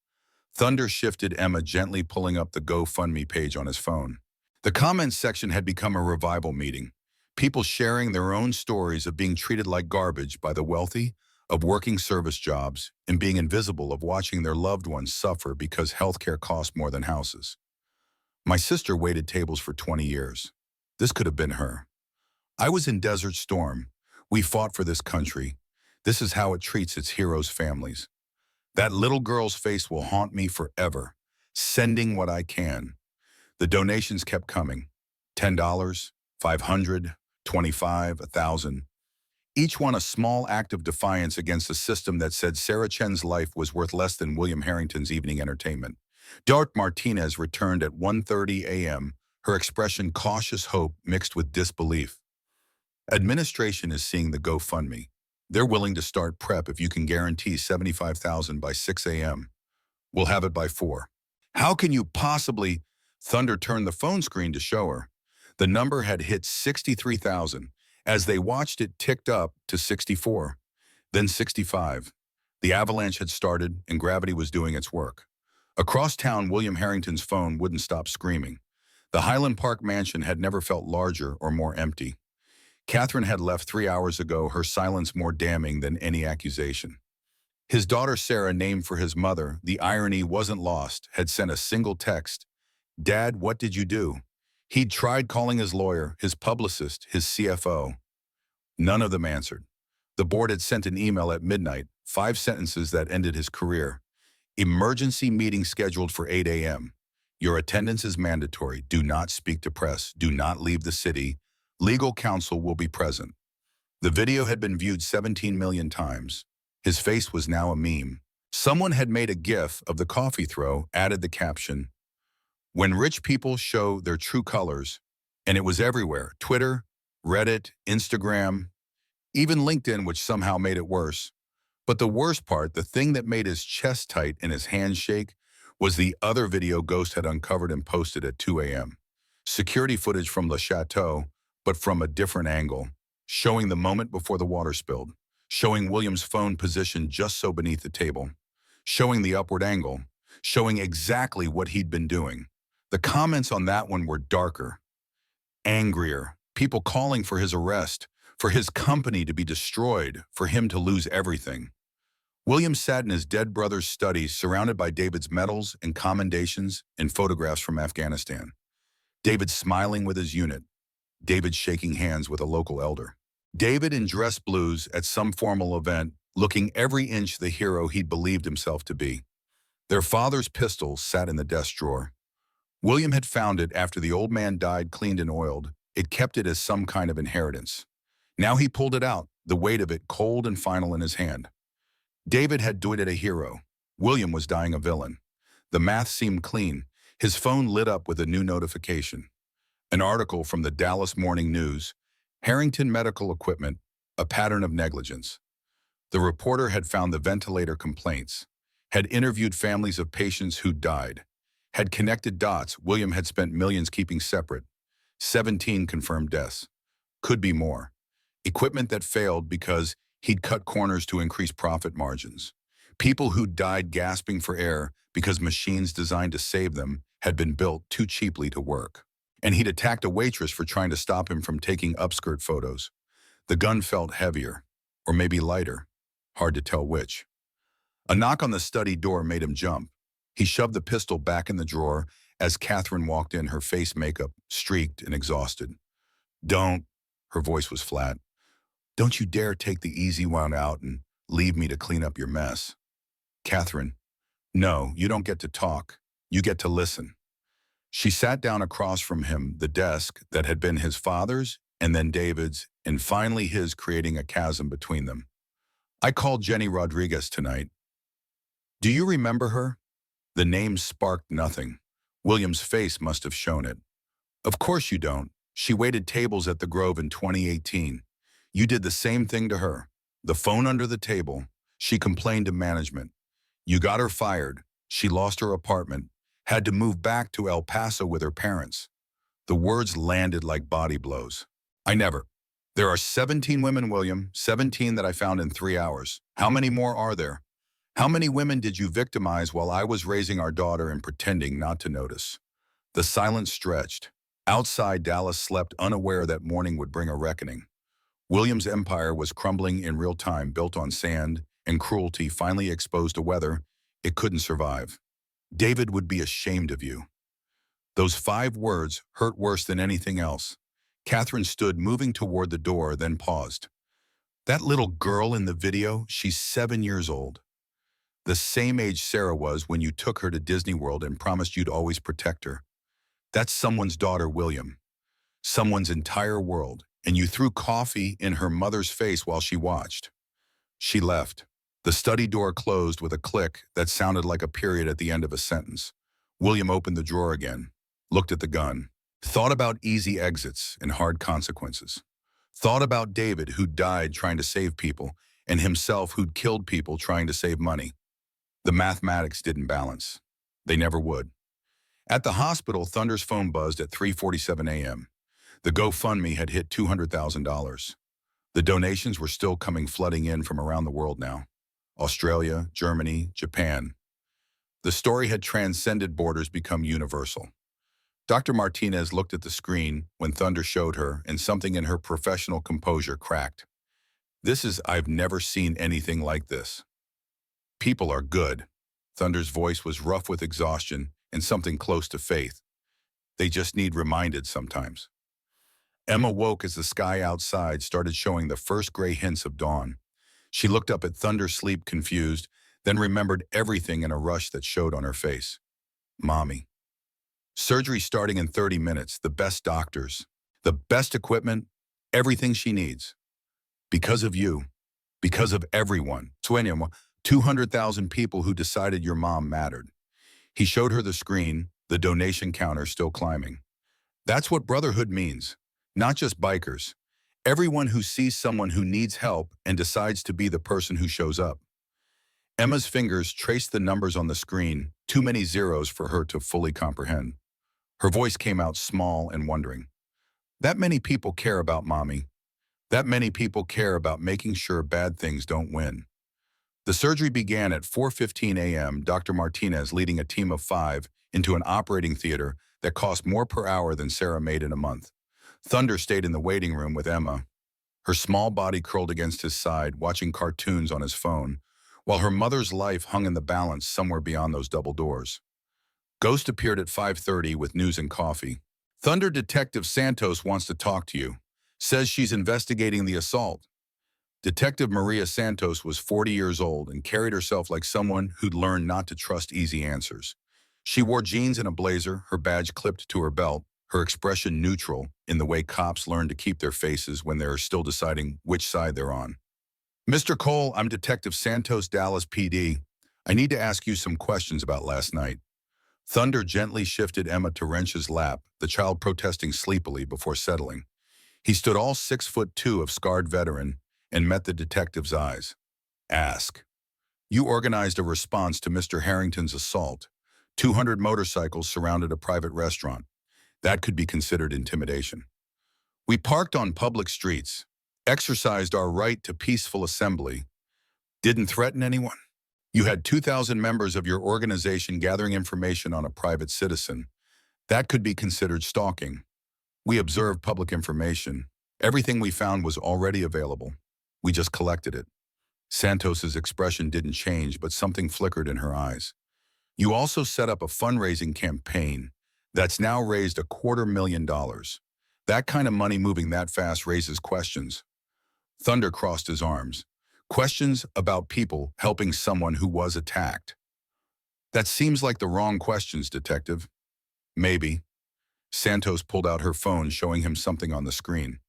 Thunder shifted Emma, gently pulling up the GoFundMe page on his phone. The comments section had become a revival meeting. People sharing their own stories of being treated like garbage by the wealthy, of working service jobs, and being invisible, of watching their loved ones suffer because healthcare costs more than houses. My sister waited tables for 20 years. This could have been her. I was in Desert Storm. We fought for this country. This is how it treats its heroes' families. That little girl's face will haunt me forever, sending what I can. The donations kept coming. $10, $500, $25, $1,000. Each one a small act of defiance against a system that said Sarah Chen's life was worth less than William Harrington's evening entertainment. Dart Martinez returned at 1:30 a.m., her expression cautious hope mixed with disbelief. Administration is seeing the GoFundMe. They're willing to start prep if you can guarantee $75,000 by 6 a.m. We'll have it by 4. How can you possibly? Thunder turned the phone screen to show her. The number had hit 63,000. As they watched, it ticked up to 64, then 65. The avalanche had started, and gravity was doing its work. Across town, William Harrington's phone wouldn't stop screaming. The Highland Park mansion had never felt larger or more empty. Catherine had left 3 hours ago, her silence more damning than any accusation. His daughter Sarah, named for his mother, the irony wasn't lost, had sent a single text. "Dad, what did you do?" He'd tried calling his lawyer, his publicist, his CFO. None of them answered. The board had sent an email at midnight, 5 sentences that ended his career. Emergency meeting scheduled for 8 a.m. Your attendance is mandatory. Do not speak to press. Do not leave the city. Legal counsel will be present. The video had been viewed 17 million times. His face was now a meme. Someone had made a GIF of the coffee throw, added the caption, "When rich people show their true colors," and it was everywhere. Twitter, Reddit, Instagram, even LinkedIn, which somehow made it worse. But the worst part, the thing that made his chest tight and his hands shake, was the other video Ghost had uncovered and posted at 2 a.m. Security footage from Le Chateau, but from a different angle, showing the moment before the water spilled, showing William's phone positioned just so beneath the table, showing the upward angle, showing exactly what he'd been doing. The comments on that one were darker, angrier, people calling for his arrest, for his company to be destroyed, for him to lose everything. William sat in his dead brother's study, surrounded by David's medals and commendations and photographs from Afghanistan. David smiling with his unit. David shaking hands with a local elder. David in dress blues at some formal event, looking every inch the hero he'd believed himself to be. Their father's pistol sat in the desk drawer. William had found it after the old man died, cleaned and oiled. It kept it as some kind of inheritance. Now he pulled it out, the weight of it cold and final in his hand. David had died a hero. William was dying a villain. The math seemed clean. His phone lit up with a new notification. An article from the Dallas Morning News. Harrington Medical Equipment, a pattern of negligence. The reporter had found the ventilator complaints, had interviewed families of patients who'd died, had connected dots William had spent millions keeping separate. 17 confirmed deaths. Could be more. Equipment that failed because he'd cut corners to increase profit margins. People who died gasping for air because machines designed to save them had been built too cheaply to work. And he'd attacked a waitress for trying to stop him from taking upskirt photos. The gun felt heavier, or maybe lighter. Hard to tell which. A knock on the study door made him jump. He shoved the pistol back in the drawer as Catherine walked in, her face makeup streaked and exhausted. Don't, her voice was flat. Don't you dare take the easy one out and leave me to clean up your mess. Catherine, no, you don't get to talk. You get to listen. She sat down across from him, the desk that had been his father's and then David's, and finally his, creating a chasm between them. I called Jenny Rodriguez tonight. Do you remember her? The name sparked nothing. William's face must have shown it. Of course you don't. She waited tables at the Grove in 2018. You did the same thing to her. The phone under the table. She complained to management. You got her fired. She lost her apartment, had to move back to El Paso with her parents. The words landed like body blows. I never. There are 17 women, William, 17 that I found in 3 hours. How many more are there? How many women did you victimize while I was raising our daughter and pretending not to notice? The silence stretched. Outside, Dallas slept, unaware that morning would bring a reckoning. William's empire was crumbling in real time, built on sand and cruelty, finally exposed to weather it couldn't survive. David would be ashamed of you. Those 5 words hurt worse than anything else. Catherine stood, moving toward the door, then paused. That little girl in the video, she's 7 years old. The same age Sarah was when you took her to Disney World and promised you'd always protect her. That's someone's daughter, William. Someone's entire world, and you threw coffee in her mother's face while she watched. She left. The study door closed with a click that sounded like a period at the end of a sentence. William opened the drawer again, looked at the gun, thought about easy exits and hard consequences. Thought about David, who'd died trying to save people, and himself, who'd killed people trying to save money. The mathematics didn't balance. They never would. At the hospital, Thunder's phone buzzed at 3:47 a.m. The GoFundMe had hit $200,000. The donations were still coming flooding in from around the world now. Australia, Germany, Japan. The story had transcended borders, become universal. Dr. Martinez looked at the screen when Thunder showed her, and something in her professional composure cracked. I've never seen anything like this. People are good. Thunder's voice was rough with exhaustion and something close to faith. They just need reminded sometimes. Emma woke as the sky outside started showing the first gray hints of dawn. She looked up at Thunder's sleep, confused, then remembered everything in a rush that showed on her face. Mommy. Surgery starting in 30 minutes, the best doctors, the best equipment, everything she needs. Because of you. Because of everyone. 200,000 people who decided your mom mattered. He showed her the screen, the donation counter still climbing. That's what Brotherhood means. Not just bikers. Everyone who sees someone who needs help and decides to be the person who shows up. Emma's fingers traced the numbers on the screen, too many zeros for her to fully comprehend. Her voice came out small and wondering. That many people care about Mommy. That many people care about making sure bad things don't win. The surgery began at 4:15 a.m., Dr. Martinez leading a team of 5 into an operating theater that cost more per hour than Sarah made in a month. Thunder stayed in the waiting room with Emma, her small body curled against his side, watching cartoons on his phone, while her mother's life hung in the balance somewhere beyond those double doors. Ghost appeared at 5:30 with news and coffee. Thunder, Detective Santos wants to talk to you. Says she's investigating the assault. Detective Maria Santos was 40 years old and carried herself like someone who'd learned not to trust easy answers. She wore jeans and a blazer, her badge clipped to her belt, her expression neutral in the way cops learn to keep their faces when they're still deciding which side they're on. Mr. Cole, I'm Detective Santos, Dallas PD. I need to ask you some questions about last night. Thunder gently shifted Emma to Wrench's lap, the child protesting sleepily before settling. He stood all 6'2" of scarred veteran and met the detective's eyes. Ask. You organized a response to Mr. Harrington's assault. 200 motorcycles surrounded a private restaurant. That could be considered intimidation. We parked on public streets, exercised our right to peaceful assembly, didn't threaten anyone. You had 2,000 members of your organization gathering information on a private citizen. That could be considered stalking. We observed public information. Everything we found was already available. We just collected it. Santos's expression didn't change, but something flickered in her eyes. You also set up a fundraising campaign that's now raised $250,000. That kind of money moving that fast raises questions. Thunder crossed his arms. Questions about people helping someone who was attacked. That seems like the wrong questions, Detective. Maybe. Santos pulled out her phone, showing him something on the screen.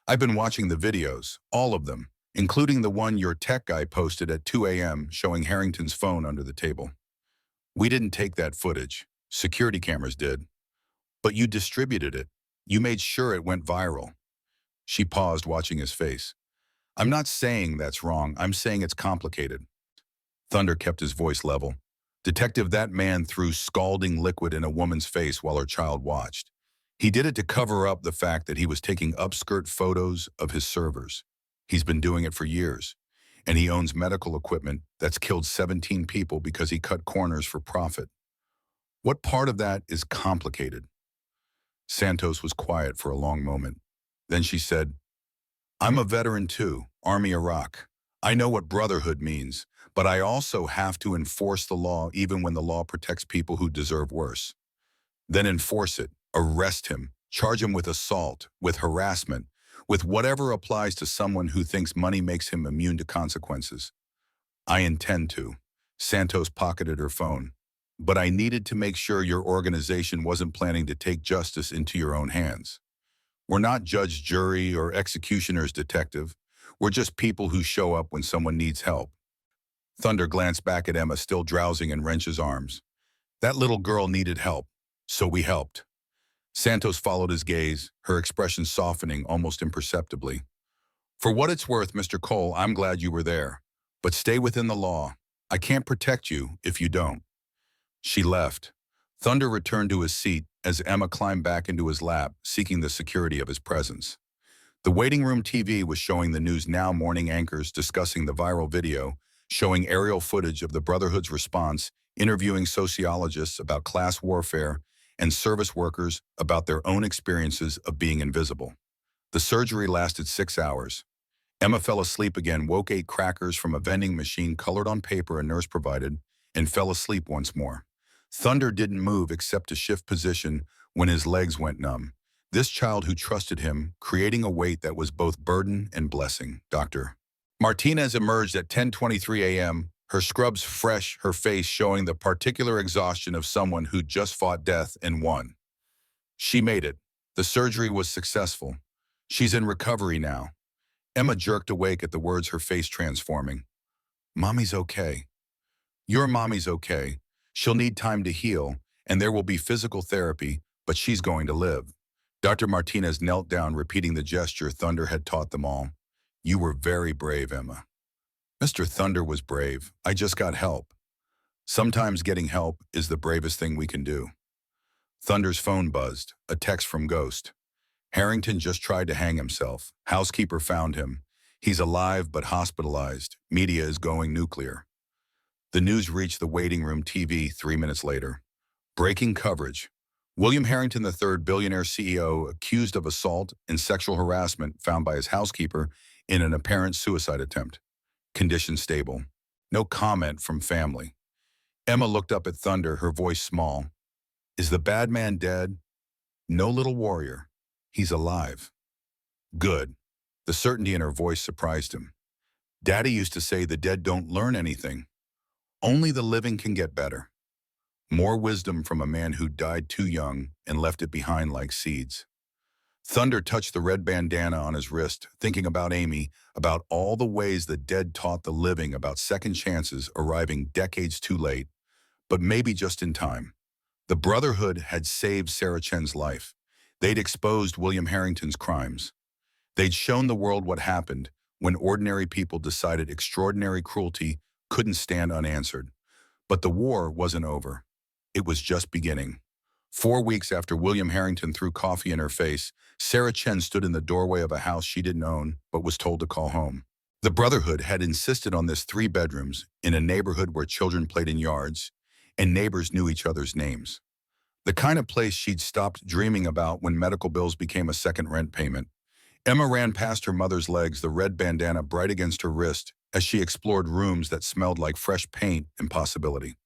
I've been watching the videos, all of them, including the one your tech guy posted at 2 a.m. showing Harrington's phone under the table. We didn't take that footage. Security cameras did. But you distributed it. You made sure it went viral. She paused, watching his face. I'm not saying that's wrong. I'm saying it's complicated. Thunder kept his voice level. Detective, that man threw scalding liquid in a woman's face while her child watched. He did it to cover up the fact that he was taking upskirt photos of his servers. He's been doing it for years. And he owns medical equipment that's killed 17 people because he cut corners for profit. What part of that is complicated? Santos was quiet for a long moment. Then she said, I'm a veteran too, Army Iraq. I know what brotherhood means, but I also have to enforce the law even when the law protects people who deserve worse. Then enforce it, arrest him, charge him with assault, with harassment, with whatever applies to someone who thinks money makes him immune to consequences. I intend to. Santos pocketed her phone. But I needed to make sure your organization wasn't planning to take justice into your own hands. We're not judge, jury, or executioners, Detective. We're just people who show up when someone needs help. Thunder glanced back at Emma, still drowsing in Wrench's arms. That little girl needed help, so we helped. Santos followed his gaze, her expression softening almost imperceptibly. For what it's worth, Mr. Cole, I'm glad you were there. But stay within the law. I can't protect you if you don't. She left. Thunder returned to his seat as Emma climbed back into his lap, seeking the security of his presence. The waiting room TV was showing the News Now morning anchors discussing the viral video, showing aerial footage of the Brotherhood's response, interviewing sociologists about class warfare, and service workers about their own experiences of being invisible. The surgery lasted 6 hours. Emma fell asleep again, woke, ate crackers from a vending machine colored on paper a nurse provided, and fell asleep once more. Thunder didn't move except to shift position when his legs went numb. This child who trusted him, creating a weight that was both burden and blessing. Dr. Martinez emerged at 10:23 a.m., her scrubs fresh, her face showing the particular exhaustion of someone who just fought death and won. She made it. The surgery was successful. She's in recovery now. Emma jerked awake at the words, her face transforming. Mommy's okay. Your mommy's okay. She'll need time to heal, and there will be physical therapy, but she's going to live. Dr. Martinez knelt down, repeating the gesture Thunder had taught them all. You were very brave, Emma. Mr. Thunder was brave. I just got help. Sometimes getting help is the bravest thing we can do. Thunder's phone buzzed, a text from Ghost. Harrington just tried to hang himself. Housekeeper found him. He's alive but hospitalized. Media is going nuclear. The news reached the waiting room TV 3 minutes later. Breaking coverage. William Harrington III, billionaire CEO, accused of assault and sexual harassment, found by his housekeeper in an apparent suicide attempt. Condition stable. No comment from family. Emma looked up at Thunder, her voice small. Is the bad man dead? No, little warrior. He's alive. Good. The certainty in her voice surprised him. Daddy used to say the dead don't learn anything. Only the living can get better. More wisdom from a man who died too young and left it behind like seeds. Thunder touched the red bandana on his wrist, thinking about Amy, about all the ways the dead taught the living about second chances arriving decades too late, but maybe just in time. The Brotherhood had saved Sarah Chen's life. They'd exposed William Harrington's crimes. They'd shown the world what happened when ordinary people decided extraordinary cruelty couldn't stand unanswered. But the war wasn't over. It was just beginning. 4 weeks after William Harrington threw coffee in her face, Sarah Chen stood in the doorway of a house she didn't own but was told to call home. The Brotherhood had insisted on this 3 bedrooms in a neighborhood where children played in yards and neighbors knew each other's names. The kind of place she'd stopped dreaming about when medical bills became a second rent payment. Emma ran past her mother's legs, the red bandana bright against her wrist, as she explored rooms that smelled like fresh paint and possibility.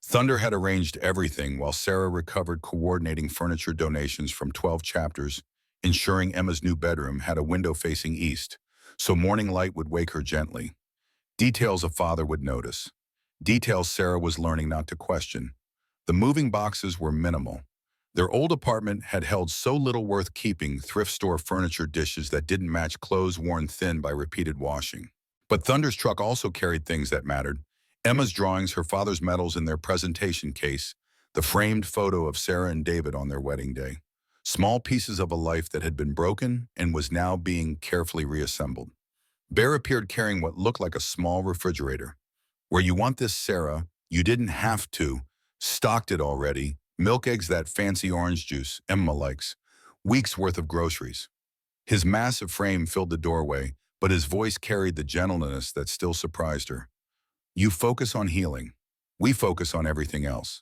Thunder had arranged everything while Sarah recovered coordinating furniture donations from 12 chapters, ensuring Emma's new bedroom had a window facing east, so morning light would wake her gently. Details a father would notice. Details Sarah was learning not to question. The moving boxes were minimal. Their old apartment had held so little worth keeping, thrift store furniture, dishes that didn't match clothes worn thin by repeated washing. But Thunder's truck also carried things that mattered. Emma's drawings, her father's medals in their presentation case, the framed photo of Sarah and David on their wedding day. Small pieces of a life that had been broken and was now being carefully reassembled. Bear appeared carrying what looked like a small refrigerator. Where you want this, Sarah? You didn't have to. Stocked it already. Milk, eggs, that fancy orange juice Emma likes. Weeks worth of groceries. His massive frame filled the doorway, but his voice carried the gentleness that still surprised her. You focus on healing. We focus on everything else.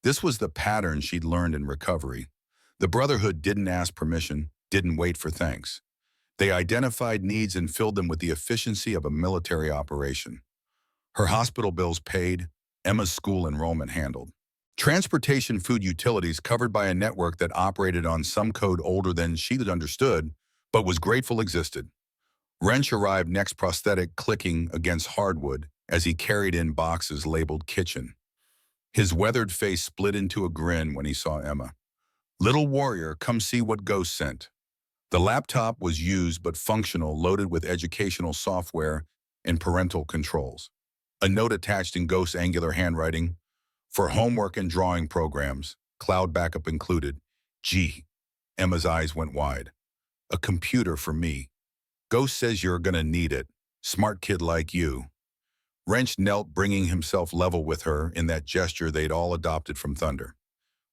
This was the pattern she'd learned in recovery. The Brotherhood didn't ask permission, didn't wait for thanks. They identified needs and filled them with the efficiency of a military operation. Her hospital bills paid, Emma's school enrollment handled. Transportation, food, utilities covered by a network that operated on some code older than she'd understood, but was grateful existed. Wrench arrived next, prosthetic clicking against hardwood as he carried in boxes labeled kitchen. His weathered face split into a grin when he saw Emma. Little warrior, come see what Ghost sent. The laptop was used but functional, loaded with educational software and parental controls. A note attached in Ghost's angular handwriting, for homework and drawing programs, cloud backup included. Gee, Emma's eyes went wide. A computer for me. Ghost says you're gonna need it. Smart kid like you. Wrench knelt, bringing himself level with her in that gesture they'd all adopted from Thunder.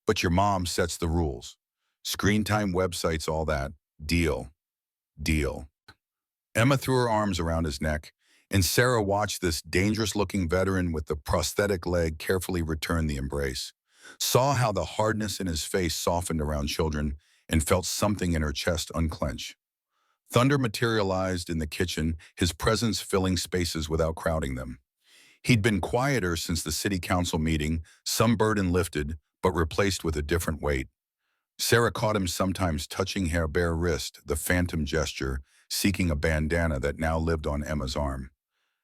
But your mom sets the rules. Screen time, websites, all that. Deal. Deal. Emma threw her arms around his neck, and Sarah watched this dangerous-looking veteran with the prosthetic leg carefully return the embrace, saw how the hardness in his face softened around children, and felt something in her chest unclench. Thunder materialized in the kitchen, his presence filling spaces without crowding them. He'd been quieter since the city council meeting, some burden lifted, but replaced with a different weight. Sarah caught him sometimes touching her bare wrist, the phantom gesture, seeking a bandana that now lived on Emma's arm.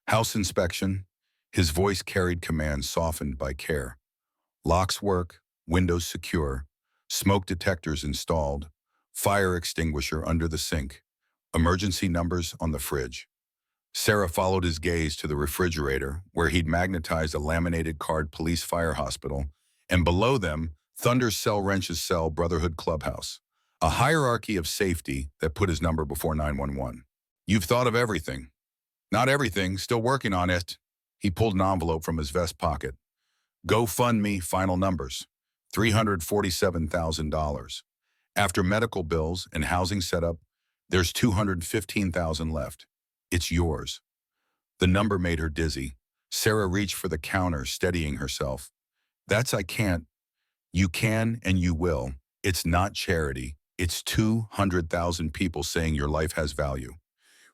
House inspection. His voice carried command softened by care. Locks work, windows secure, smoke detectors installed, fire extinguisher under the sink, emergency numbers on the fridge. Sarah followed his gaze to the refrigerator, where he'd magnetized a laminated card police fire hospital, and below them, Thunder's cell, Wrench's cell, Brotherhood clubhouse. A hierarchy of safety that put his number before 911. You've thought of everything. Not everything, still working on it. He pulled an envelope from his vest pocket. GoFundMe, final numbers, $347,000. After medical bills and housing setup, there's $215,000 left. It's yours. The number made her dizzy. Sarah reached for the counter, steadying herself. I can't. You can and you will. It's not charity. It's 200,000 people saying your life has value.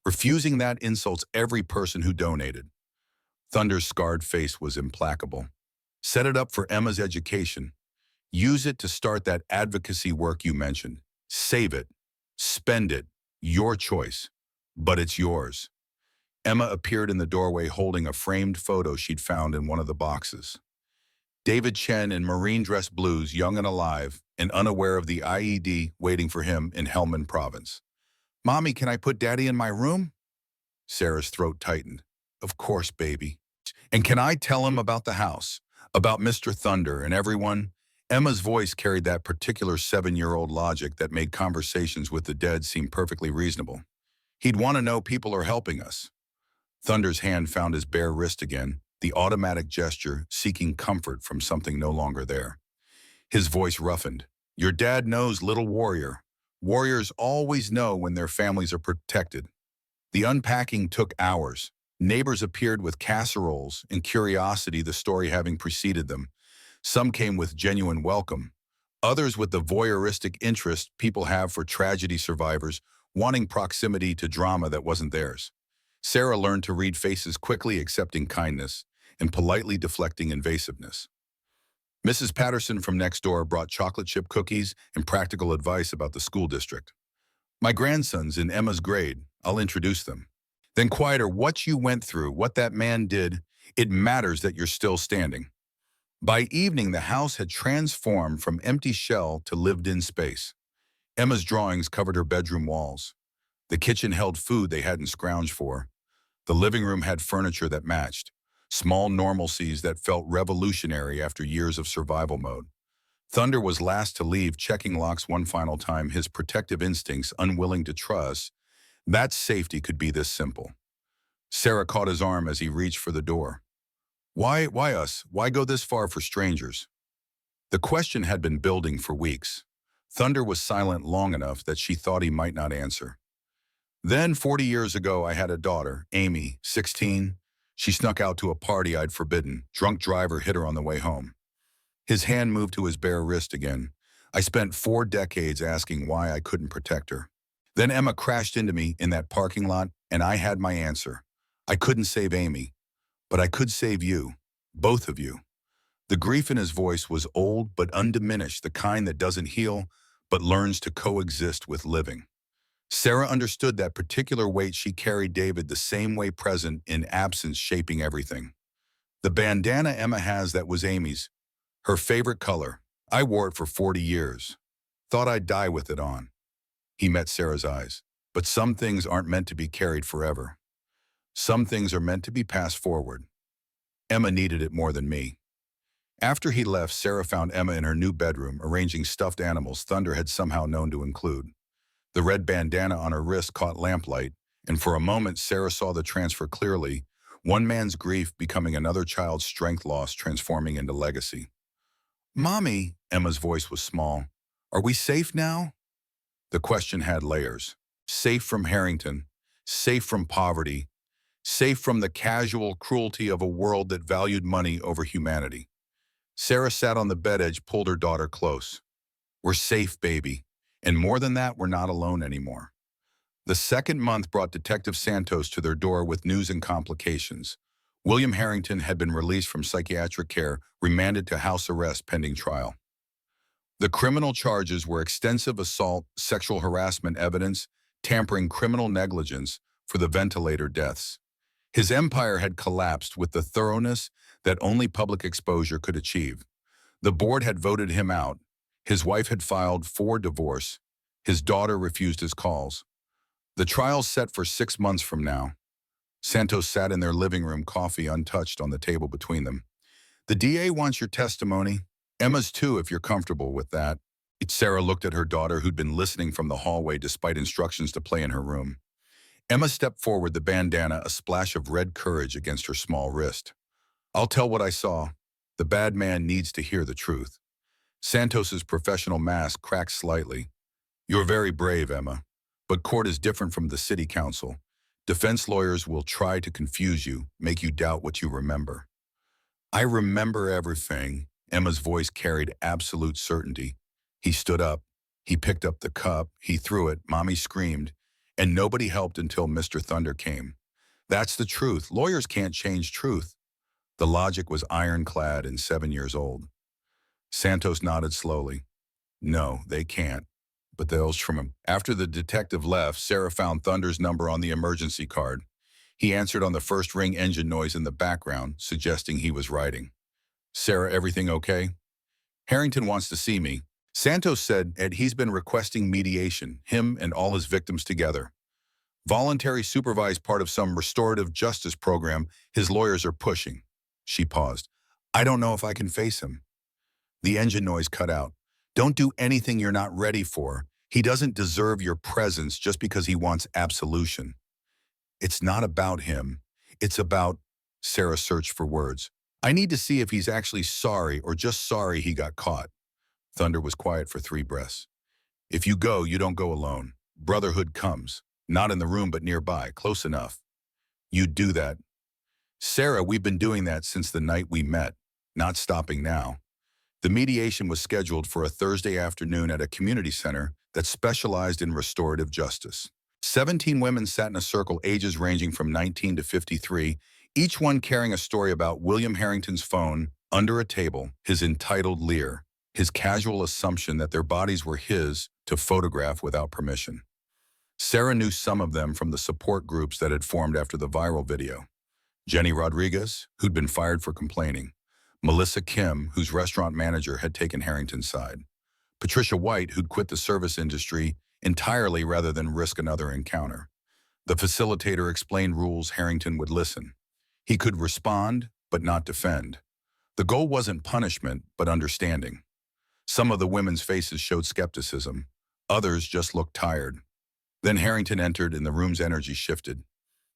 Refusing that insults every person who donated. Thunder's scarred face was implacable. Set it up for Emma's education. Use it to start that advocacy work you mentioned. Save it. Spend it. Your choice. But it's yours. Emma appeared in the doorway holding a framed photo she'd found in one of the boxes. David Chen in marine dress blues, young and alive, and unaware of the IED waiting for him in Helmand province. Mommy, can I put Daddy in my room? Sarah's throat tightened. Of course, baby. And can I tell him about the house? About Mr. Thunder and everyone? Emma's voice carried that particular 7-year-old logic that made conversations with the dead seem perfectly reasonable. He'd want to know people are helping us. Thunder's hand found his bare wrist again, the automatic gesture seeking comfort from something no longer there. His voice roughened. Your dad knows, little warrior. Warriors always know when their families are protected. The unpacking took hours. Neighbors appeared with casseroles and curiosity, the story having preceded them. Some came with genuine welcome. Others with the voyeuristic interest people have for tragedy survivors, wanting proximity to drama that wasn't theirs. Sarah learned to read faces quickly, accepting kindness and politely deflecting invasiveness. Mrs. Patterson from next door brought chocolate chip cookies and practical advice about the school district. My grandson's in Emma's grade. I'll introduce them. Then quieter, what you went through, what that man did, it matters that you're still standing. By evening, the house had transformed from empty shell to lived-in space. Emma's drawings covered her bedroom walls. The kitchen held food they hadn't scrounged for. The living room had furniture that matched, small normalcies that felt revolutionary after years of survival mode. Thunder was last to leave, checking locks one final time, his protective instincts unwilling to trust that safety could be this simple. Sarah caught his arm as he reached for the door. Why us? Why go this far for strangers? The question had been building for weeks. Thunder was silent long enough that she thought he might not answer. Then, 40 years ago, I had a daughter, Amy, 16. She snuck out to a party I'd forbidden. Drunk driver hit her on the way home. His hand moved to his bare wrist again. I spent 4 decades asking why I couldn't protect her. Then Emma crashed into me in that parking lot, and I had my answer. I couldn't save Amy, but I could save you, both of you. The grief in his voice was old but undiminished, the kind that doesn't heal but learns to coexist with living. Sarah understood that particular weight she carried David the same way, present in absence, shaping everything. The bandana Emma has that was Amy's, her favorite color. I wore it for 40 years. Thought I'd die with it on. He met Sarah's eyes. But some things aren't meant to be carried forever. Some things are meant to be passed forward. Emma needed it more than me. After he left, Sarah found Emma in her new bedroom, arranging stuffed animals Thunder had somehow known to include. The red bandana on her wrist caught lamplight, and for a moment Sarah saw the transfer clearly, one man's grief becoming another child's strength lost, transforming into legacy. Mommy, Emma's voice was small. Are we safe now? The question had layers. Safe from Harrington, safe from poverty, safe from the casual cruelty of a world that valued money over humanity. Sarah sat on the bed edge, pulled her daughter close. We're safe, baby. And more than that, we're not alone anymore. The second month brought Detective Santos to their door with news and complications. William Harrington had been released from psychiatric care, remanded to house arrest pending trial. The criminal charges were extensive assault, sexual harassment evidence, tampering, criminal negligence for the ventilator deaths. His empire had collapsed with the thoroughness that only public exposure could achieve. The board had voted him out. His wife had filed for divorce. His daughter refused his calls. The trial's set for 6 months from now. Santos sat in their living room, coffee untouched on the table between them. The DA wants your testimony. Emma's too, if you're comfortable with that. Sarah looked at her daughter, who'd been listening from the hallway despite instructions to play in her room. Emma stepped forward, the bandana a splash of red courage against her small wrist. I'll tell what I saw. The bad man needs to hear the truth. Santos's professional mask cracked slightly. You're very brave, Emma. But court is different from the city council. Defense lawyers will try to confuse you, make you doubt what you remember. I remember everything. Emma's voice carried absolute certainty. He stood up. He picked up the cup. He threw it. Mommy screamed. And nobody helped until Mr. Thunder came. That's the truth. Lawyers can't change truth. The logic was ironclad and 7 years old. Santos nodded slowly. No, they can't. But they'll from him. After the detective left, Sarah found Thunder's number on the emergency card. He answered on the first ring, engine noise in the background, suggesting he was writing. Sarah, everything okay? Harrington wants to see me. Santos said he's been requesting mediation, him and all his victims together. Voluntary supervised, part of some restorative justice program his lawyers are pushing. She paused. I don't know if I can face him. The engine noise cut out. Don't do anything you're not ready for. He doesn't deserve your presence just because he wants absolution. It's not about him. It's about, Sarah searched for words. I need to see if he's actually sorry or just sorry he got caught. Thunder was quiet for 3 breaths. If you go, you don't go alone. Brotherhood comes. Not in the room, but nearby, close enough. You do that. Sarah, we've been doing that since the night we met. Not stopping now. The mediation was scheduled for a Thursday afternoon at a community center that specialized in restorative justice. 17 women sat in a circle, ages ranging from 19 to 53, each one carrying a story about William Harrington's phone under a table, his entitled leer, his casual assumption that their bodies were his to photograph without permission. Sarah knew some of them from the support groups that had formed after the viral video. Jenny Rodriguez, who'd been fired for complaining. Melissa Kim, whose restaurant manager had taken Harrington's side. Patricia White, who'd quit the service industry entirely rather than risk another encounter. The facilitator explained rules. Harrington would listen. He could respond, but not defend. The goal wasn't punishment, but understanding. Some of the women's faces showed skepticism. Others just looked tired. Then Harrington entered and the room's energy shifted.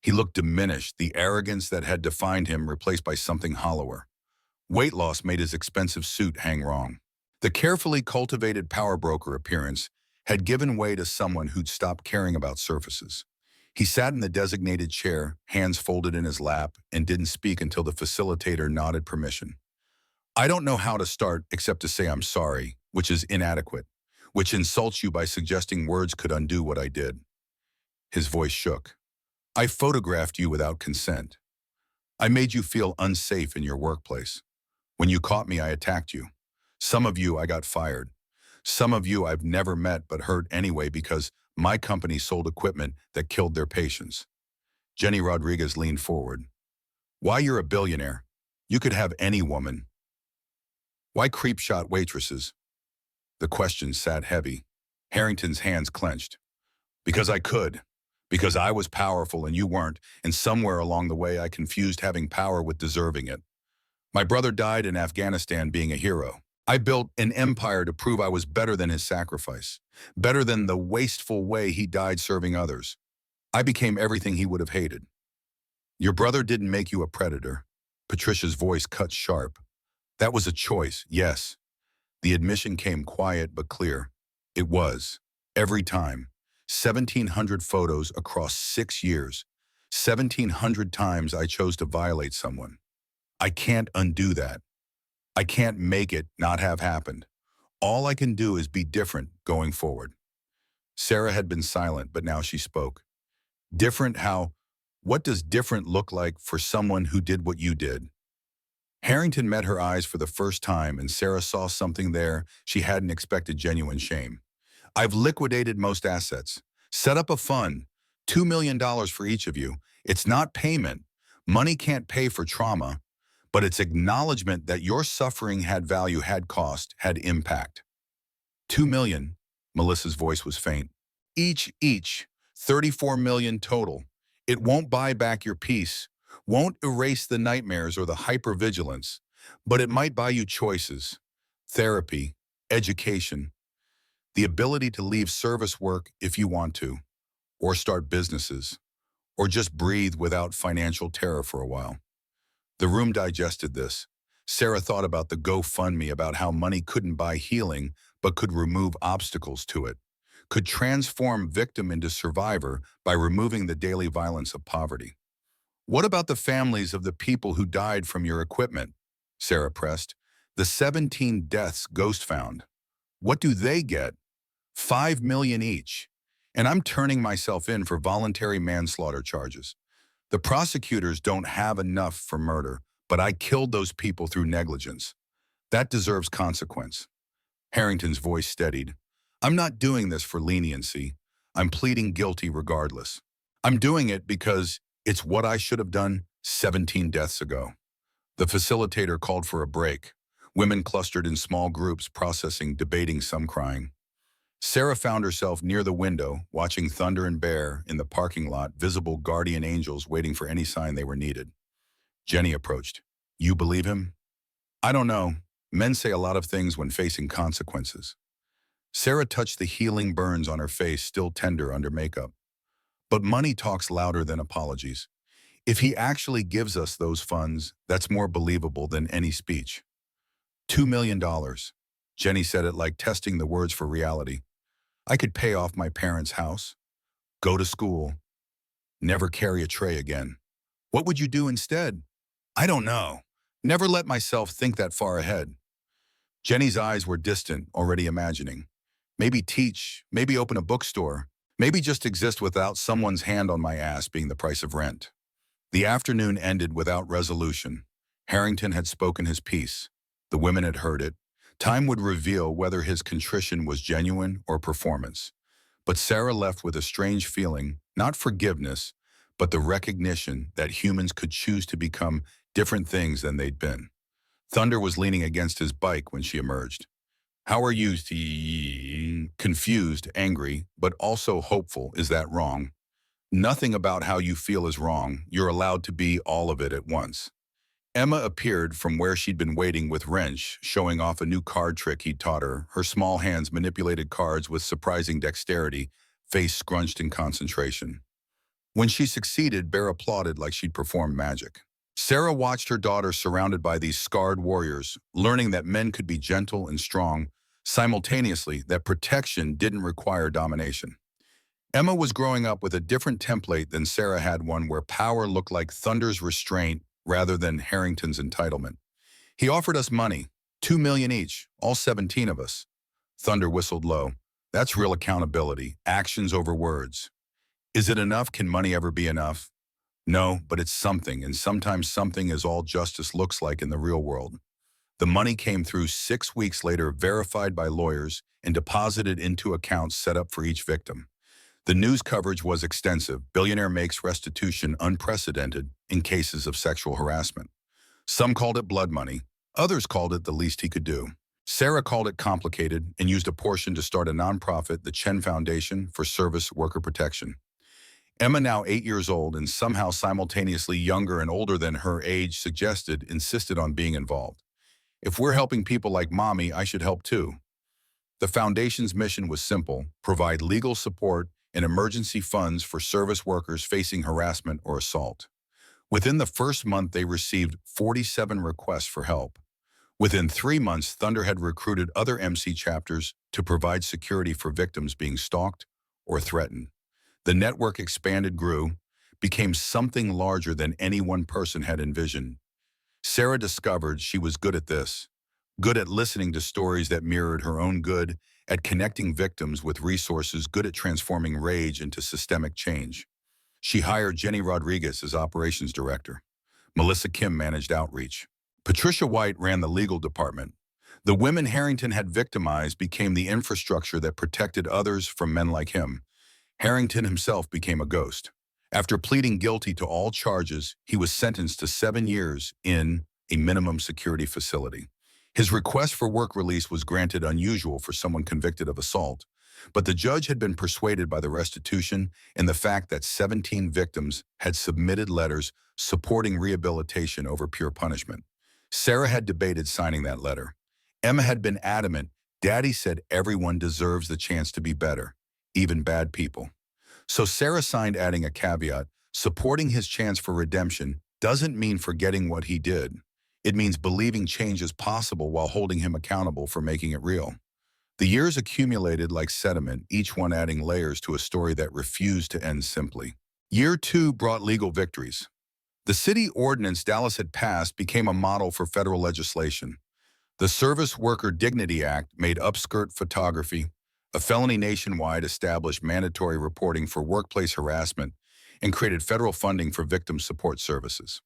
He looked diminished, the arrogance that had defined him replaced by something hollower. Weight loss made his expensive suit hang wrong. The carefully cultivated power broker appearance had given way to someone who'd stopped caring about surfaces. He sat in the designated chair, hands folded in his lap, and didn't speak until the facilitator nodded permission. I don't know how to start except to say I'm sorry, which is inadequate, which insults you by suggesting words could undo what I did. His voice shook. I photographed you without consent. I made you feel unsafe in your workplace. When you caught me, I attacked you. Some of you I got fired. Some of you I've never met but heard anyway because my company sold equipment that killed their patients. Jenny Rodriguez leaned forward. Why you're a billionaire? You could have any woman. Why creep shot waitresses? The question sat heavy. Harrington's hands clenched. Because I could. Because I was powerful and you weren't, and somewhere along the way I confused having power with deserving it. My brother died in Afghanistan being a hero. I built an empire to prove I was better than his sacrifice, better than the wasteful way he died serving others. I became everything he would have hated. Your brother didn't make you a predator. Patricia's voice cut sharp. That was a choice, yes. The admission came quiet but clear. It was. Every time. 1,700 photos across 6 years. 1,700 times I chose to violate someone. I can't undo that. I can't make it not have happened. All I can do is be different going forward. Sarah had been silent, but now she spoke. Different how? What does different look like for someone who did what you did? Harrington met her eyes for the first time, and Sarah saw something there she hadn't expected: genuine shame. I've liquidated most assets. Set up a fund. $2 million for each of you. It's not payment. Money can't pay for trauma. But it's acknowledgement that your suffering had value, had cost, had impact. 2 million, Melissa's voice was faint. Each, 34 million total. It won't buy back your peace, won't erase the nightmares or the hypervigilance, but it might buy you choices, therapy, education, the ability to leave service work if you want to, or start businesses, or just breathe without financial terror for a while. The room digested this. Sarah thought about the GoFundMe, about how money couldn't buy healing, but could remove obstacles to it, could transform victim into survivor by removing the daily violence of poverty. What about the families of the people who died from your equipment? Sarah pressed. The 17 deaths Ghost found. What do they get? 5 million each. And I'm turning myself in for voluntary manslaughter charges. The prosecutors don't have enough for murder, but I killed those people through negligence. That deserves consequence. Harrington's voice steadied. I'm not doing this for leniency. I'm pleading guilty regardless. I'm doing it because it's what I should have done 17 deaths ago. The facilitator called for a break. Women clustered in small groups, processing, debating, some crying. Sarah found herself near the window, watching Thunder and Bear in the parking lot, visible guardian angels waiting for any sign they were needed. Jenny approached. You believe him? I don't know. Men say a lot of things when facing consequences. Sarah touched the healing burns on her face, still tender under makeup. But money talks louder than apologies. If he actually gives us those funds, that's more believable than any speech. $2 million. Jenny said it like testing the words for reality. I could pay off my parents' house, go to school, never carry a tray again. What would you do instead? I don't know. Never let myself think that far ahead. Jenny's eyes were distant, already imagining. Maybe teach, maybe open a bookstore, maybe just exist without someone's hand on my ass being the price of rent. The afternoon ended without resolution. Harrington had spoken his piece. The women had heard it. Time would reveal whether his contrition was genuine or performance. But Sarah left with a strange feeling, not forgiveness, but the recognition that humans could choose to become different things than they'd been. Thunder was leaning against his bike when she emerged. How are you? Confused, angry, but also hopeful. Is that wrong? Nothing about how you feel is wrong. You're allowed to be all of it at once. Emma appeared from where she'd been waiting with Wrench, showing off a new card trick he'd taught her. Her small hands manipulated cards with surprising dexterity, face scrunched in concentration. When she succeeded, Bear applauded like she'd performed magic. Sarah watched her daughter surrounded by these scarred warriors, learning that men could be gentle and strong, simultaneously that protection didn't require domination. Emma was growing up with a different template than Sarah had, one where power looked like Thunder's restraint rather than Harrington's entitlement. He offered us money, $2 million each, all 17 of us. Thunder whistled low. That's real accountability, actions over words. Is it enough? Can money ever be enough? No, but it's something, and sometimes something is all justice looks like in the real world. The money came through 6 weeks later, verified by lawyers, and deposited into accounts set up for each victim. The news coverage was extensive. Billionaire makes restitution unprecedented in cases of sexual harassment. Some called it blood money. Others called it the least he could do. Sarah called it complicated and used a portion to start a nonprofit, the Chen Foundation for Service Worker Protection. Emma, now 8 years old and somehow simultaneously younger and older than her age suggested, insisted on being involved. If we're helping people like Mommy, I should help too. The foundation's mission was simple: provide legal support and emergency funds for service workers facing harassment or assault. Within the first month, they received 47 requests for help. Within 3 months, Thunder had recruited other MC chapters to provide security for victims being stalked or threatened. The network expanded, grew, became something larger than any one person had envisioned. Sarah discovered she was good at this, good at listening to stories that mirrored her own, good at connecting victims with resources, good at transforming rage into systemic change. She hired Jenny Rodriguez as operations director. Melissa Kim managed outreach. Patricia White ran the legal department. The women Harrington had victimized became the infrastructure that protected others from men like him. Harrington himself became a ghost. After pleading guilty to all charges, he was sentenced to 7 years in a minimum security facility. His request for work release was granted, unusual for someone convicted of assault, but the judge had been persuaded by the restitution and the fact that 17 victims had submitted letters supporting rehabilitation over pure punishment. Sarah had debated signing that letter. Emma had been adamant. Daddy said everyone deserves the chance to be better, even bad people. So Sarah signed, adding a caveat: supporting his chance for redemption doesn't mean forgetting what he did. It means believing change is possible while holding him accountable for making it real. The years accumulated like sediment, each one adding layers to a story that refused to end simply. Year 2 brought legal victories. The city ordinance Dallas had passed became a model for federal legislation. The Service Worker Dignity Act made upskirt photography a felony nationwide, established mandatory reporting for workplace harassment, and created federal funding for victim support services.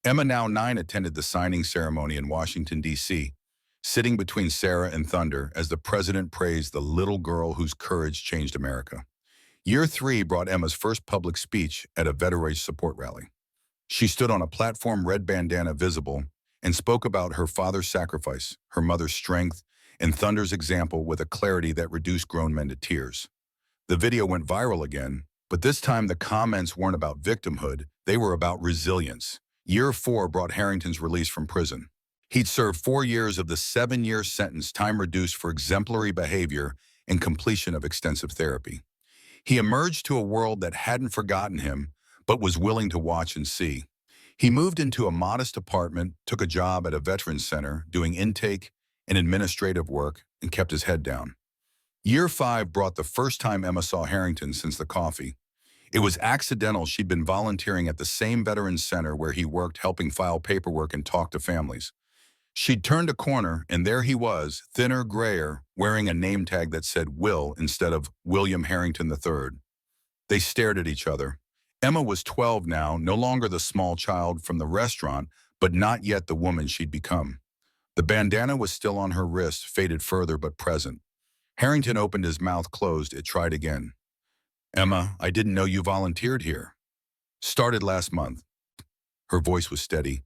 Emma, now 9, attended the signing ceremony in Washington, D.C., sitting between Sarah and Thunder as the president praised the little girl whose courage changed America. Year 3 brought Emma's first public speech at a veterans support rally. She stood on a platform, red bandana visible, and spoke about her father's sacrifice, her mother's strength, and Thunder's example with a clarity that reduced grown men to tears. The video went viral again, but this time the comments weren't about victimhood, they were about resilience. Year 4 brought Harrington's release from prison. He'd served 4 years of the 7-year sentence, time reduced for exemplary behavior, and completion of extensive therapy. He emerged to a world that hadn't forgotten him, but was willing to watch and see. He moved into a modest apartment, took a job at a veterans center, doing intake and administrative work, and kept his head down. Year 5 brought the first time Emma saw Harrington since the coffee. It was accidental. She'd been volunteering at the same veterans center where he worked, helping file paperwork and talk to families. She'd turned a corner, and there he was, thinner, grayer, wearing a name tag that said Will instead of William Harrington III. They stared at each other. Emma was 12 now, no longer the small child from the restaurant, but not yet the woman she'd become. The bandana was still on her wrist, faded further but present. Harrington opened his mouth closed. It tried again. Emma, I didn't know you volunteered here. Started last month. Her voice was steady.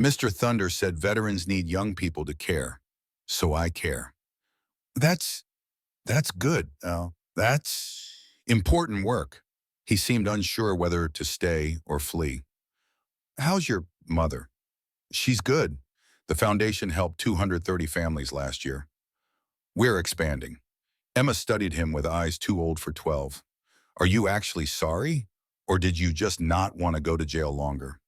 Mr. Thunder said veterans need young people to care. So I care. That's good. That's important work. He seemed unsure whether to stay or flee. How's your mother? She's good. The foundation helped 230 families last year. We're expanding. Emma studied him with eyes too old for 12. Are you actually sorry? Or did you just not want to go to jail longer?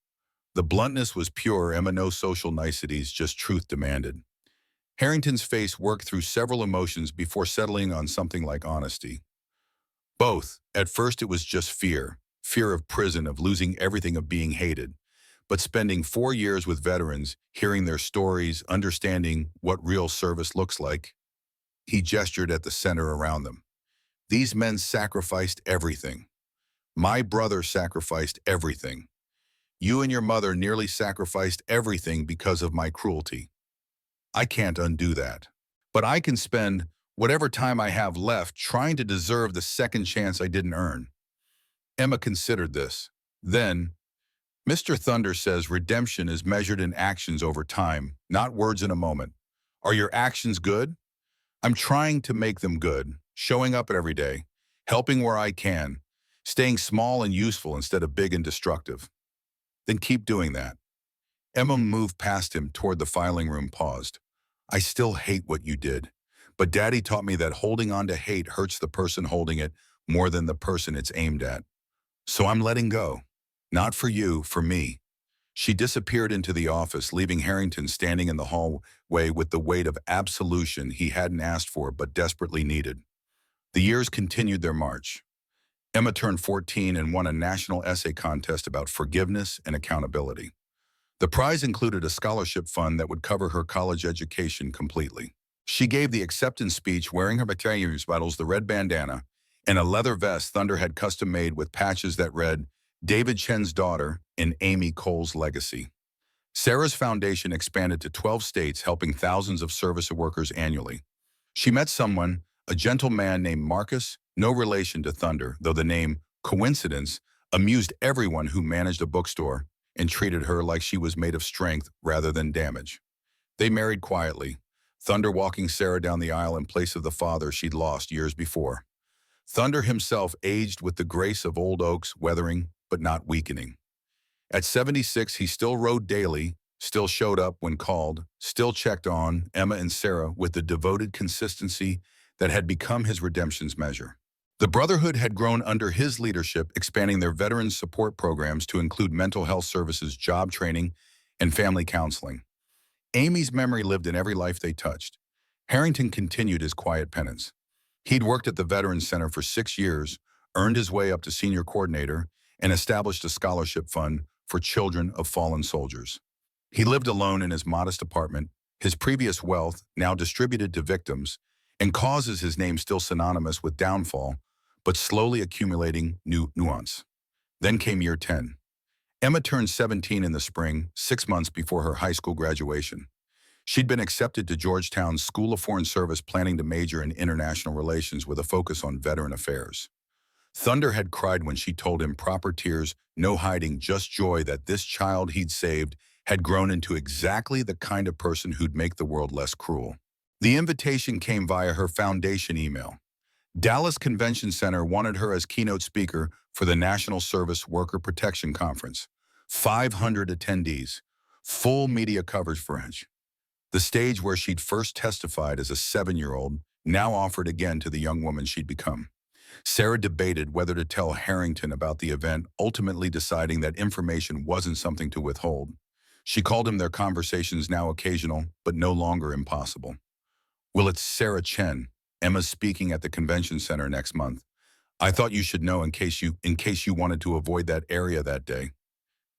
The bluntness was pure, Emma, no social niceties, just truth demanded. Harrington's face worked through several emotions before settling on something like honesty. Both. At first it was just fear. Fear of prison, of losing everything, of being hated. But spending 4 years with veterans, hearing their stories, understanding what real service looks like, he gestured at the center around them. These men sacrificed everything. My brother sacrificed everything. You and your mother nearly sacrificed everything because of my cruelty. I can't undo that. But I can spend whatever time I have left trying to deserve the second chance I didn't earn. Emma considered this. Then, Mr. Thunder says redemption is measured in actions over time, not words in a moment. Are your actions good? I'm trying to make them good, showing up every day, helping where I can, staying small and useful instead of big and destructive. Then keep doing that. Emma moved past him toward the filing room, paused. I still hate what you did, but Daddy taught me that holding on to hate hurts the person holding it more than the person it's aimed at. So I'm letting go. Not for you, for me. She disappeared into the office, leaving Harrington standing in the hallway with the weight of absolution he hadn't asked for but desperately needed. The years continued their march. Emma turned 14 and won a national essay contest about forgiveness and accountability. The prize included a scholarship fund that would cover her college education completely. She gave the acceptance speech wearing her battalion's battles, the red bandana, and a leather vest Thunder had custom made with patches that read, David Chen's daughter and Amy Cole's legacy. Sarah's foundation expanded to 12 states, helping thousands of service workers annually. She met someone, a gentle man named Marcus, no relation to Thunder, though the name, coincidence, amused everyone who managed a bookstore and treated her like she was made of strength rather than damage. They married quietly, Thunder walking Sarah down the aisle in place of the father she'd lost years before. Thunder himself aged with the grace of old oaks, weathering but not weakening. At 76, he still rode daily, still showed up when called, still checked on Emma and Sarah with the devoted consistency that had become his redemption's measure. The Brotherhood had grown under his leadership, expanding their veterans support programs to include mental health services, job training, and family counseling. Amy's memory lived in every life they touched. Harrington continued his quiet penance. He'd worked at the Veterans Center for 6 years, earned his way up to senior coordinator, and established a scholarship fund for children of fallen soldiers. He lived alone in his modest apartment, his previous wealth now distributed to victims, and causes his name still synonymous with downfall, but slowly accumulating new nuance. Then came year 10. Emma turned 17 in the spring, 6 months before her high school graduation. She'd been accepted to Georgetown's School of Foreign Service, planning to major in international relations with a focus on veteran affairs. Thunder had cried when she told him, proper tears, no hiding, just joy that this child he'd saved had grown into exactly the kind of person who'd make the world less cruel. The invitation came via her foundation email. Dallas Convention Center wanted her as keynote speaker for the National Service Worker Protection Conference. 500 attendees, full media coverage for Edge. The stage where she'd first testified as a 7-year-old now offered again to the young woman she'd become. Sarah debated whether to tell Harrington about the event, ultimately deciding that information wasn't something to withhold. She called him their conversations now occasional, but no longer impossible. Well, it's Sarah Chen. Emma's speaking at the convention center next month. I thought you should know in case you wanted to avoid that area that day.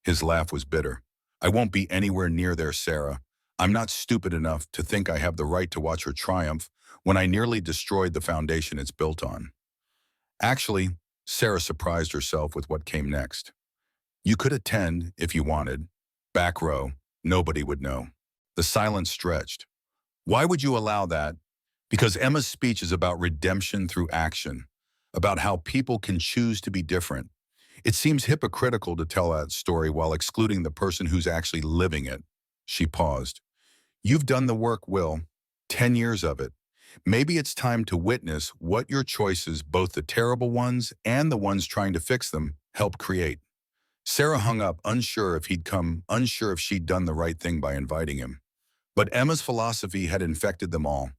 His laugh was bitter. I won't be anywhere near there, Sarah. I'm not stupid enough to think I have the right to watch her triumph when I nearly destroyed the foundation it's built on. Actually, Sarah surprised herself with what came next. You could attend if you wanted. Back row, nobody would know. The silence stretched. Why would you allow that? Because Emma's speech is about redemption through action, about how people can choose to be different. It seems hypocritical to tell that story while excluding the person who's actually living it. She paused. You've done the work, Will. 10 years of it. Maybe it's time to witness what your choices, both the terrible ones and the ones trying to fix them, help create. Sarah hung up, unsure if he'd come, unsure if she'd done the right thing by inviting him. But Emma's philosophy had infected them all.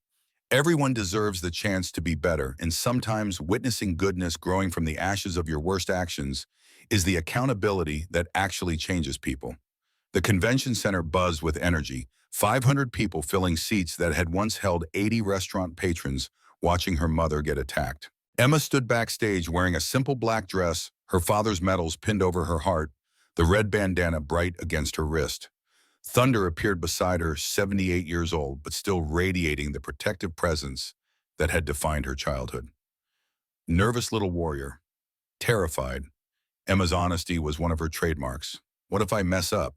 Everyone deserves the chance to be better, and sometimes witnessing goodness growing from the ashes of your worst actions is the accountability that actually changes people. The convention center buzzed with energy, 500 people filling seats that had once held 80 restaurant patrons watching her mother get attacked. Emma stood backstage wearing a simple black dress, her father's medals pinned over her heart, the red bandana bright against her wrist. Thunder appeared beside her, 78 years old, but still radiating the protective presence that had defined her childhood. Nervous little warrior, terrified, Emma's honesty was one of her trademarks. What if I mess up?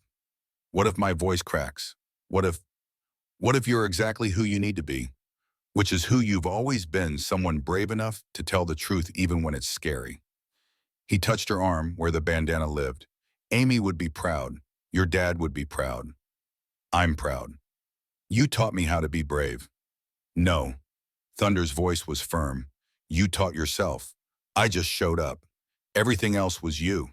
What if my voice cracks? What if you're exactly who you need to be? Which is who you've always been, someone brave enough to tell the truth even when it's scary. He touched her arm where the bandana lived. Amy would be proud. Your dad would be proud. I'm proud. You taught me how to be brave. No. Thunder's voice was firm. You taught yourself. I just showed up. Everything else was you.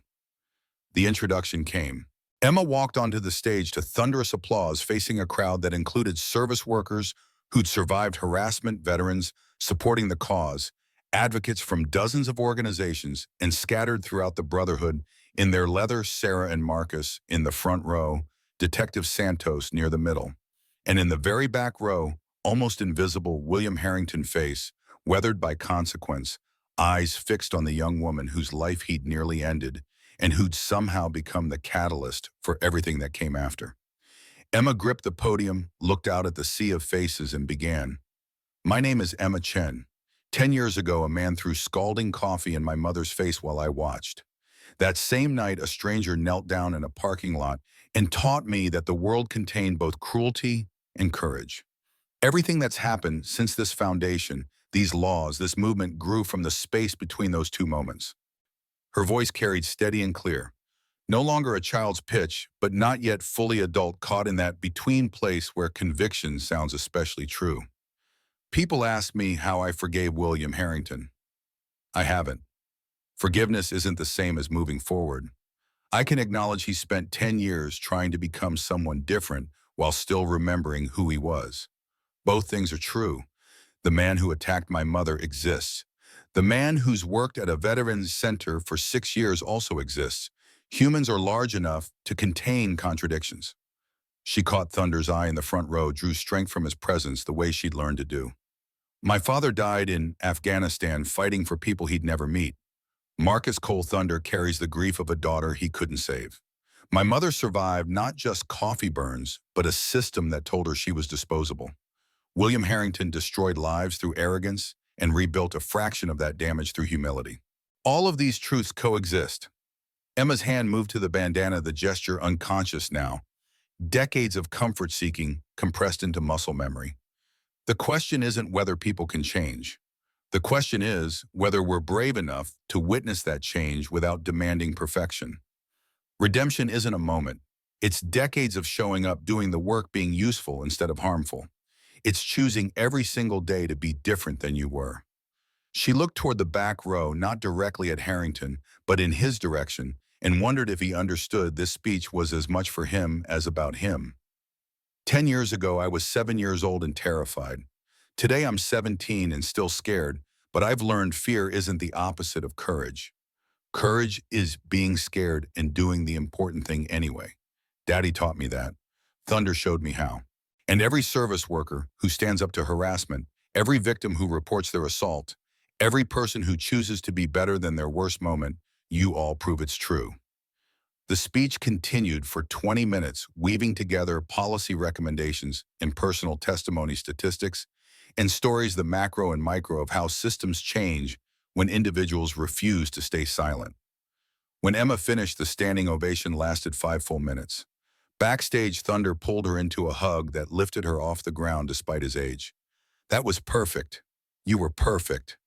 The introduction came. Emma walked onto the stage to thunderous applause, facing a crowd that included service workers who'd survived harassment, veterans supporting the cause, advocates from dozens of organizations, and scattered throughout the Brotherhood in their leather, Sarah and Marcus in the front row, Detective Santos near the middle, and in the very back row, almost invisible, William Harrington face, weathered by consequence, eyes fixed on the young woman whose life he'd nearly ended and who'd somehow become the catalyst for everything that came after. Emma gripped the podium, looked out at the sea of faces, and began. My name is Emma Chen. 10 years ago, a man threw scalding coffee in my mother's face while I watched. That same night, a stranger knelt down in a parking lot and taught me that the world contained both cruelty and courage. Everything that's happened since this foundation, these laws, this movement grew from the space between those two moments. Her voice carried steady and clear. No longer a child's pitch, but not yet fully adult, caught in that between place where conviction sounds especially true. People ask me how I forgave William Harrington. I haven't. Forgiveness isn't the same as moving forward. I can acknowledge he spent 10 years trying to become someone different while still remembering who he was. Both things are true. The man who attacked my mother exists. The man who's worked at a veterans center for 6 years also exists. Humans are large enough to contain contradictions. She caught Thunder's eye in the front row, drew strength from his presence the way she'd learned to do. My father died in Afghanistan fighting for people he'd never meet. Marcus Cole Thunder carries the grief of a daughter he couldn't save. My mother survived not just coffee burns, but a system that told her she was disposable. William Harrington destroyed lives through arrogance and rebuilt a fraction of that damage through humility. All of these truths coexist. Emma's hand moved to the bandana, the gesture unconscious now. Decades of comfort-seeking compressed into muscle memory. The question isn't whether people can change. The question is whether we're brave enough to witness that change without demanding perfection. Redemption isn't a moment. It's decades of showing up, doing the work, being useful instead of harmful. It's choosing every single day to be different than you were. She looked toward the back row, not directly at Harrington, but in his direction, and wondered if he understood this speech was as much for him as about him. 10 years ago, I was 7 years old and terrified. Today I'm 17 and still scared, but I've learned fear isn't the opposite of courage. Courage is being scared and doing the important thing anyway. Daddy taught me that. Thunder showed me how. And every service worker who stands up to harassment, every victim who reports their assault, every person who chooses to be better than their worst moment, you all prove it's true. The speech continued for 20 minutes, weaving together policy recommendations and personal testimony statistics and stories the macro and micro of how systems change when individuals refuse to stay silent. When Emma finished, the standing ovation lasted 5 full minutes. Backstage, Thunder pulled her into a hug that lifted her off the ground despite his age. That was perfect. You were perfect.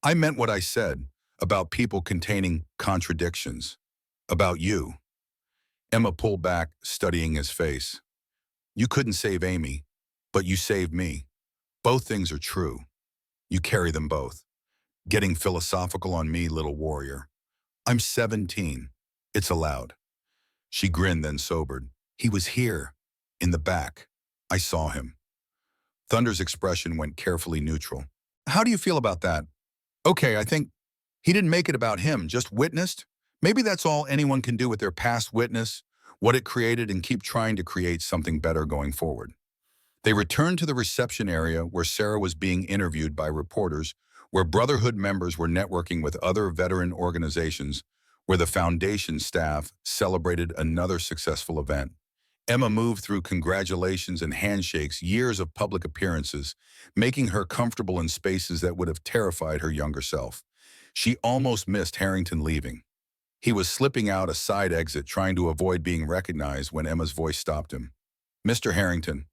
I meant what I said about people containing contradictions. About you. Emma pulled back, studying his face. You couldn't save Amy, but you saved me. Both things are true. You carry them both. Getting philosophical on me, little warrior. I'm 17. It's allowed. She grinned, then sobered. He was here, in the back. I saw him. Thunder's expression went carefully neutral. How do you feel about that? Okay, I think he didn't make it about him, just witnessed. Maybe that's all anyone can do with their past witness, what it created, and keep trying to create something better going forward. They returned to the reception area where Sarah was being interviewed by reporters, where Brotherhood members were networking with other veteran organizations, where the foundation staff celebrated another successful event. Emma moved through congratulations and handshakes, years of public appearances, making her comfortable in spaces that would have terrified her younger self. She almost missed Harrington leaving. He was slipping out a side exit, trying to avoid being recognized when Emma's voice stopped him. Mr. Harrington.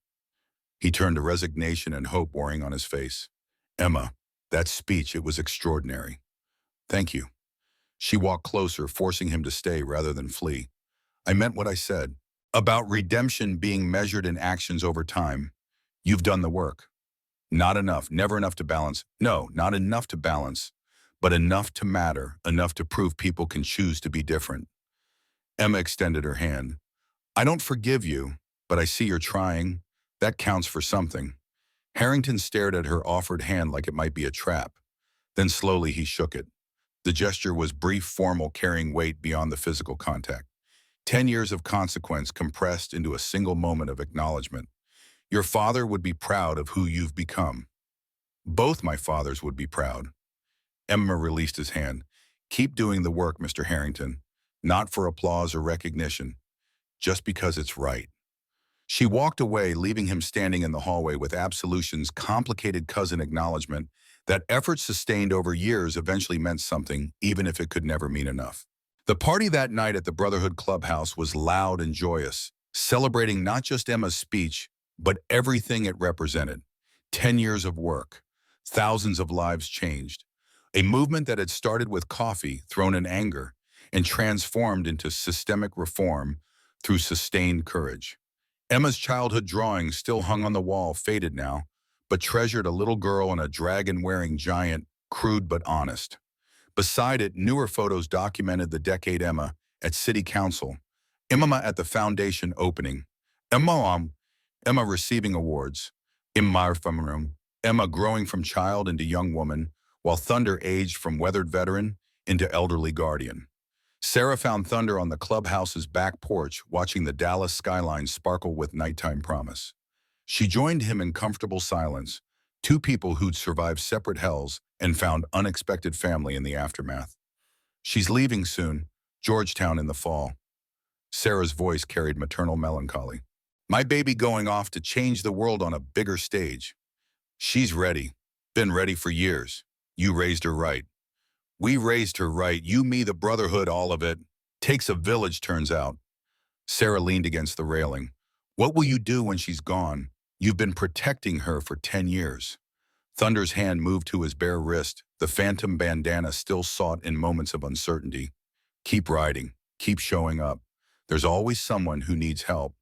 He turned to resignation and hope warring on his face. Emma, that speech, it was extraordinary. Thank you. She walked closer, forcing him to stay rather than flee. I meant what I said. About redemption being measured in actions over time. You've done the work. Not enough, never enough to balance. No, not enough to balance, but enough to matter, enough to prove people can choose to be different. Emma extended her hand. I don't forgive you, but I see you're trying. That counts for something. Harrington stared at her offered hand like it might be a trap. Then slowly he shook it. The gesture was brief, formal, carrying weight beyond the physical contact. 10 years of consequence compressed into a single moment of acknowledgement. Your father would be proud of who you've become. Both my fathers would be proud. Emma released his hand. Keep doing the work, Mr. Harrington. Not for applause or recognition, just because it's right. She walked away, leaving him standing in the hallway with Absolution's complicated cousin acknowledgement that efforts sustained over years eventually meant something, even if it could never mean enough. The party that night at the Brotherhood Clubhouse was loud and joyous, celebrating not just Emma's speech, but everything it represented. 10 years of work, thousands of lives changed. A movement that had started with coffee thrown in anger and transformed into systemic reform through sustained courage. Emma's childhood drawings still hung on the wall, faded now, but treasured a little girl and a dragon-wearing giant, crude but honest. Beside it, newer photos documented the decade Emma at City Council, Emma at the foundation opening, Emma receiving awards, Emma growing from child into young woman, while Thunder aged from weathered veteran into elderly guardian. Sarah found Thunder on the clubhouse's back porch, watching the Dallas skyline sparkle with nighttime promise. She joined him in comfortable silence, two people who'd survived separate hells and found unexpected family in the aftermath. She's leaving soon, Georgetown in the fall. Sarah's voice carried maternal melancholy. My baby going off to change the world on a bigger stage. She's ready, been ready for years. You raised her right. We raised her right, you, me, the Brotherhood, all of it. Takes a village, turns out. Sarah leaned against the railing. What will you do when she's gone? You've been protecting her for 10 years. Thunder's hand moved to his bare wrist, the phantom bandana still sought in moments of uncertainty. Keep riding, keep showing up. There's always someone who needs help.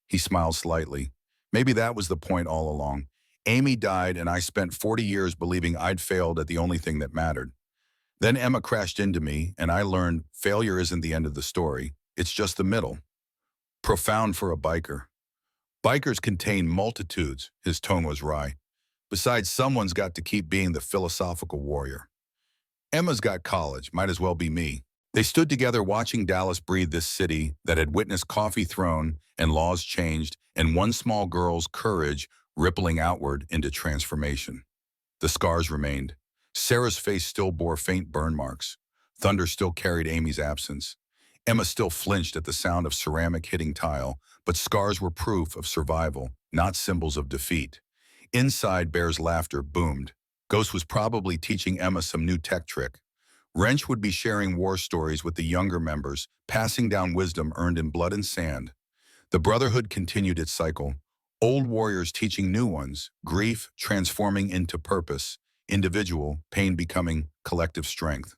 He smiled slightly. Maybe that was the point all along. Amy died and I spent 40 years believing I'd failed at the only thing that mattered. Then Emma crashed into me, and I learned failure isn't the end of the story. It's just the middle. Profound for a biker. Bikers contain multitudes, his tone was wry. Besides, someone's got to keep being the philosophical warrior. Emma's got college, might as well be me. They stood together watching Dallas breathe, this city that had witnessed coffee thrown and laws changed and one small girl's courage rippling outward into transformation. The scars remained. Sarah's face still bore faint burn marks. Thunder still carried Amy's absence. Emma still flinched at the sound of ceramic hitting tile, but scars were proof of survival, not symbols of defeat. Inside, Bear's laughter boomed. Ghost was probably teaching Emma some new tech trick. Wrench would be sharing war stories with the younger members, passing down wisdom earned in blood and sand. The Brotherhood continued its cycle. Old warriors teaching new ones, grief transforming into purpose, individual pain becoming collective strength.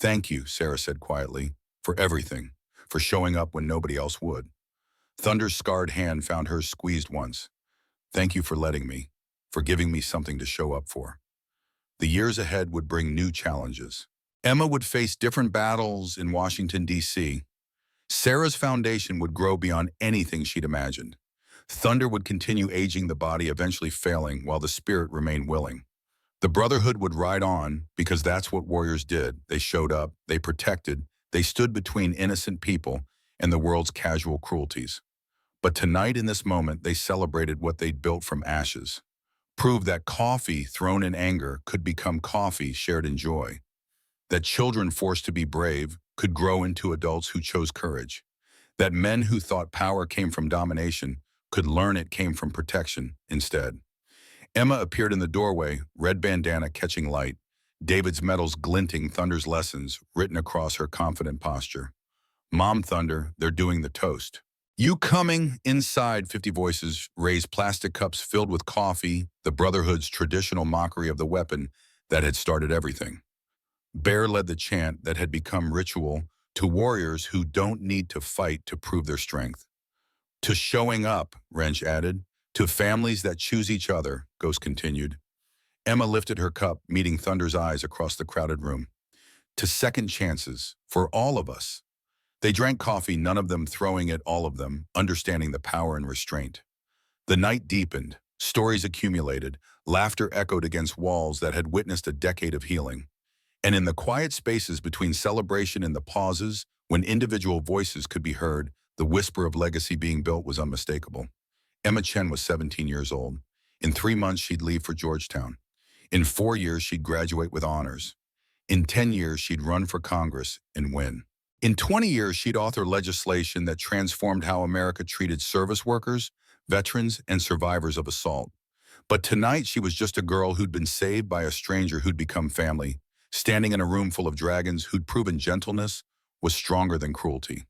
Thank you, Sarah said quietly, for everything, for showing up when nobody else would. Thunder's scarred hand found hers squeezed once. Thank you for letting me, for giving me something to show up for. The years ahead would bring new challenges. Emma would face different battles in Washington, D.C. Sarah's foundation would grow beyond anything she'd imagined. Thunder would continue aging the body, eventually failing, while the spirit remained willing. The Brotherhood would ride on because that's what warriors did. They showed up, they protected, they stood between innocent people and the world's casual cruelties. But tonight, in this moment, they celebrated what they'd built from ashes, proved that coffee thrown in anger could become coffee shared in joy, that children forced to be brave could grow into adults who chose courage, that men who thought power came from domination could learn it came from protection instead. Emma appeared in the doorway, red bandana catching light, David's medals glinting, Thunder's lessons written across her confident posture. Mom Thunder, they're doing the toast. You coming? Inside, 50 voices raised plastic cups filled with coffee, the Brotherhood's traditional mockery of the weapon that had started everything. Bear led the chant that had become ritual to warriors who don't need to fight to prove their strength. To showing up, Wrench added. To families that choose each other, Ghost continued. Emma lifted her cup, meeting Thunder's eyes across the crowded room. To second chances, for all of us. They drank coffee, none of them throwing it, all of them understanding the power and restraint. The night deepened, stories accumulated, laughter echoed against walls that had witnessed a decade of healing. And in the quiet spaces between celebration and the pauses, when individual voices could be heard, the whisper of legacy being built was unmistakable. Emma Chen was 17 years old. In 3 months, she'd leave for Georgetown. In 4 years, she'd graduate with honors. In 10 years, she'd run for Congress and win. In 20 years, she'd author legislation that transformed how America treated service workers, veterans, and survivors of assault. But tonight, she was just a girl who'd been saved by a stranger who'd become family, standing in a room full of dragons who'd proven gentleness was stronger than cruelty.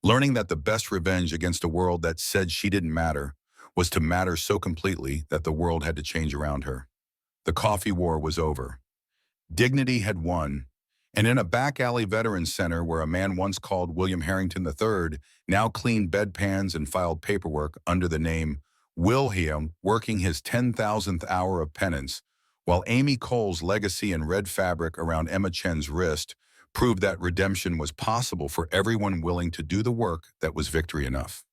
Learning that the best revenge against a world that said she didn't matter was to matter so completely that the world had to change around her. The coffee war was over. Dignity had won, and in a back alley veterans center where a man once called William Harrington III now cleaned bedpans and filed paperwork under the name Wilhelm, working his 10,000th hour of penance, while Amy Cole's legacy in red fabric around Emma Chen's wrist proved that redemption was possible for everyone willing to do the work that was victory enough.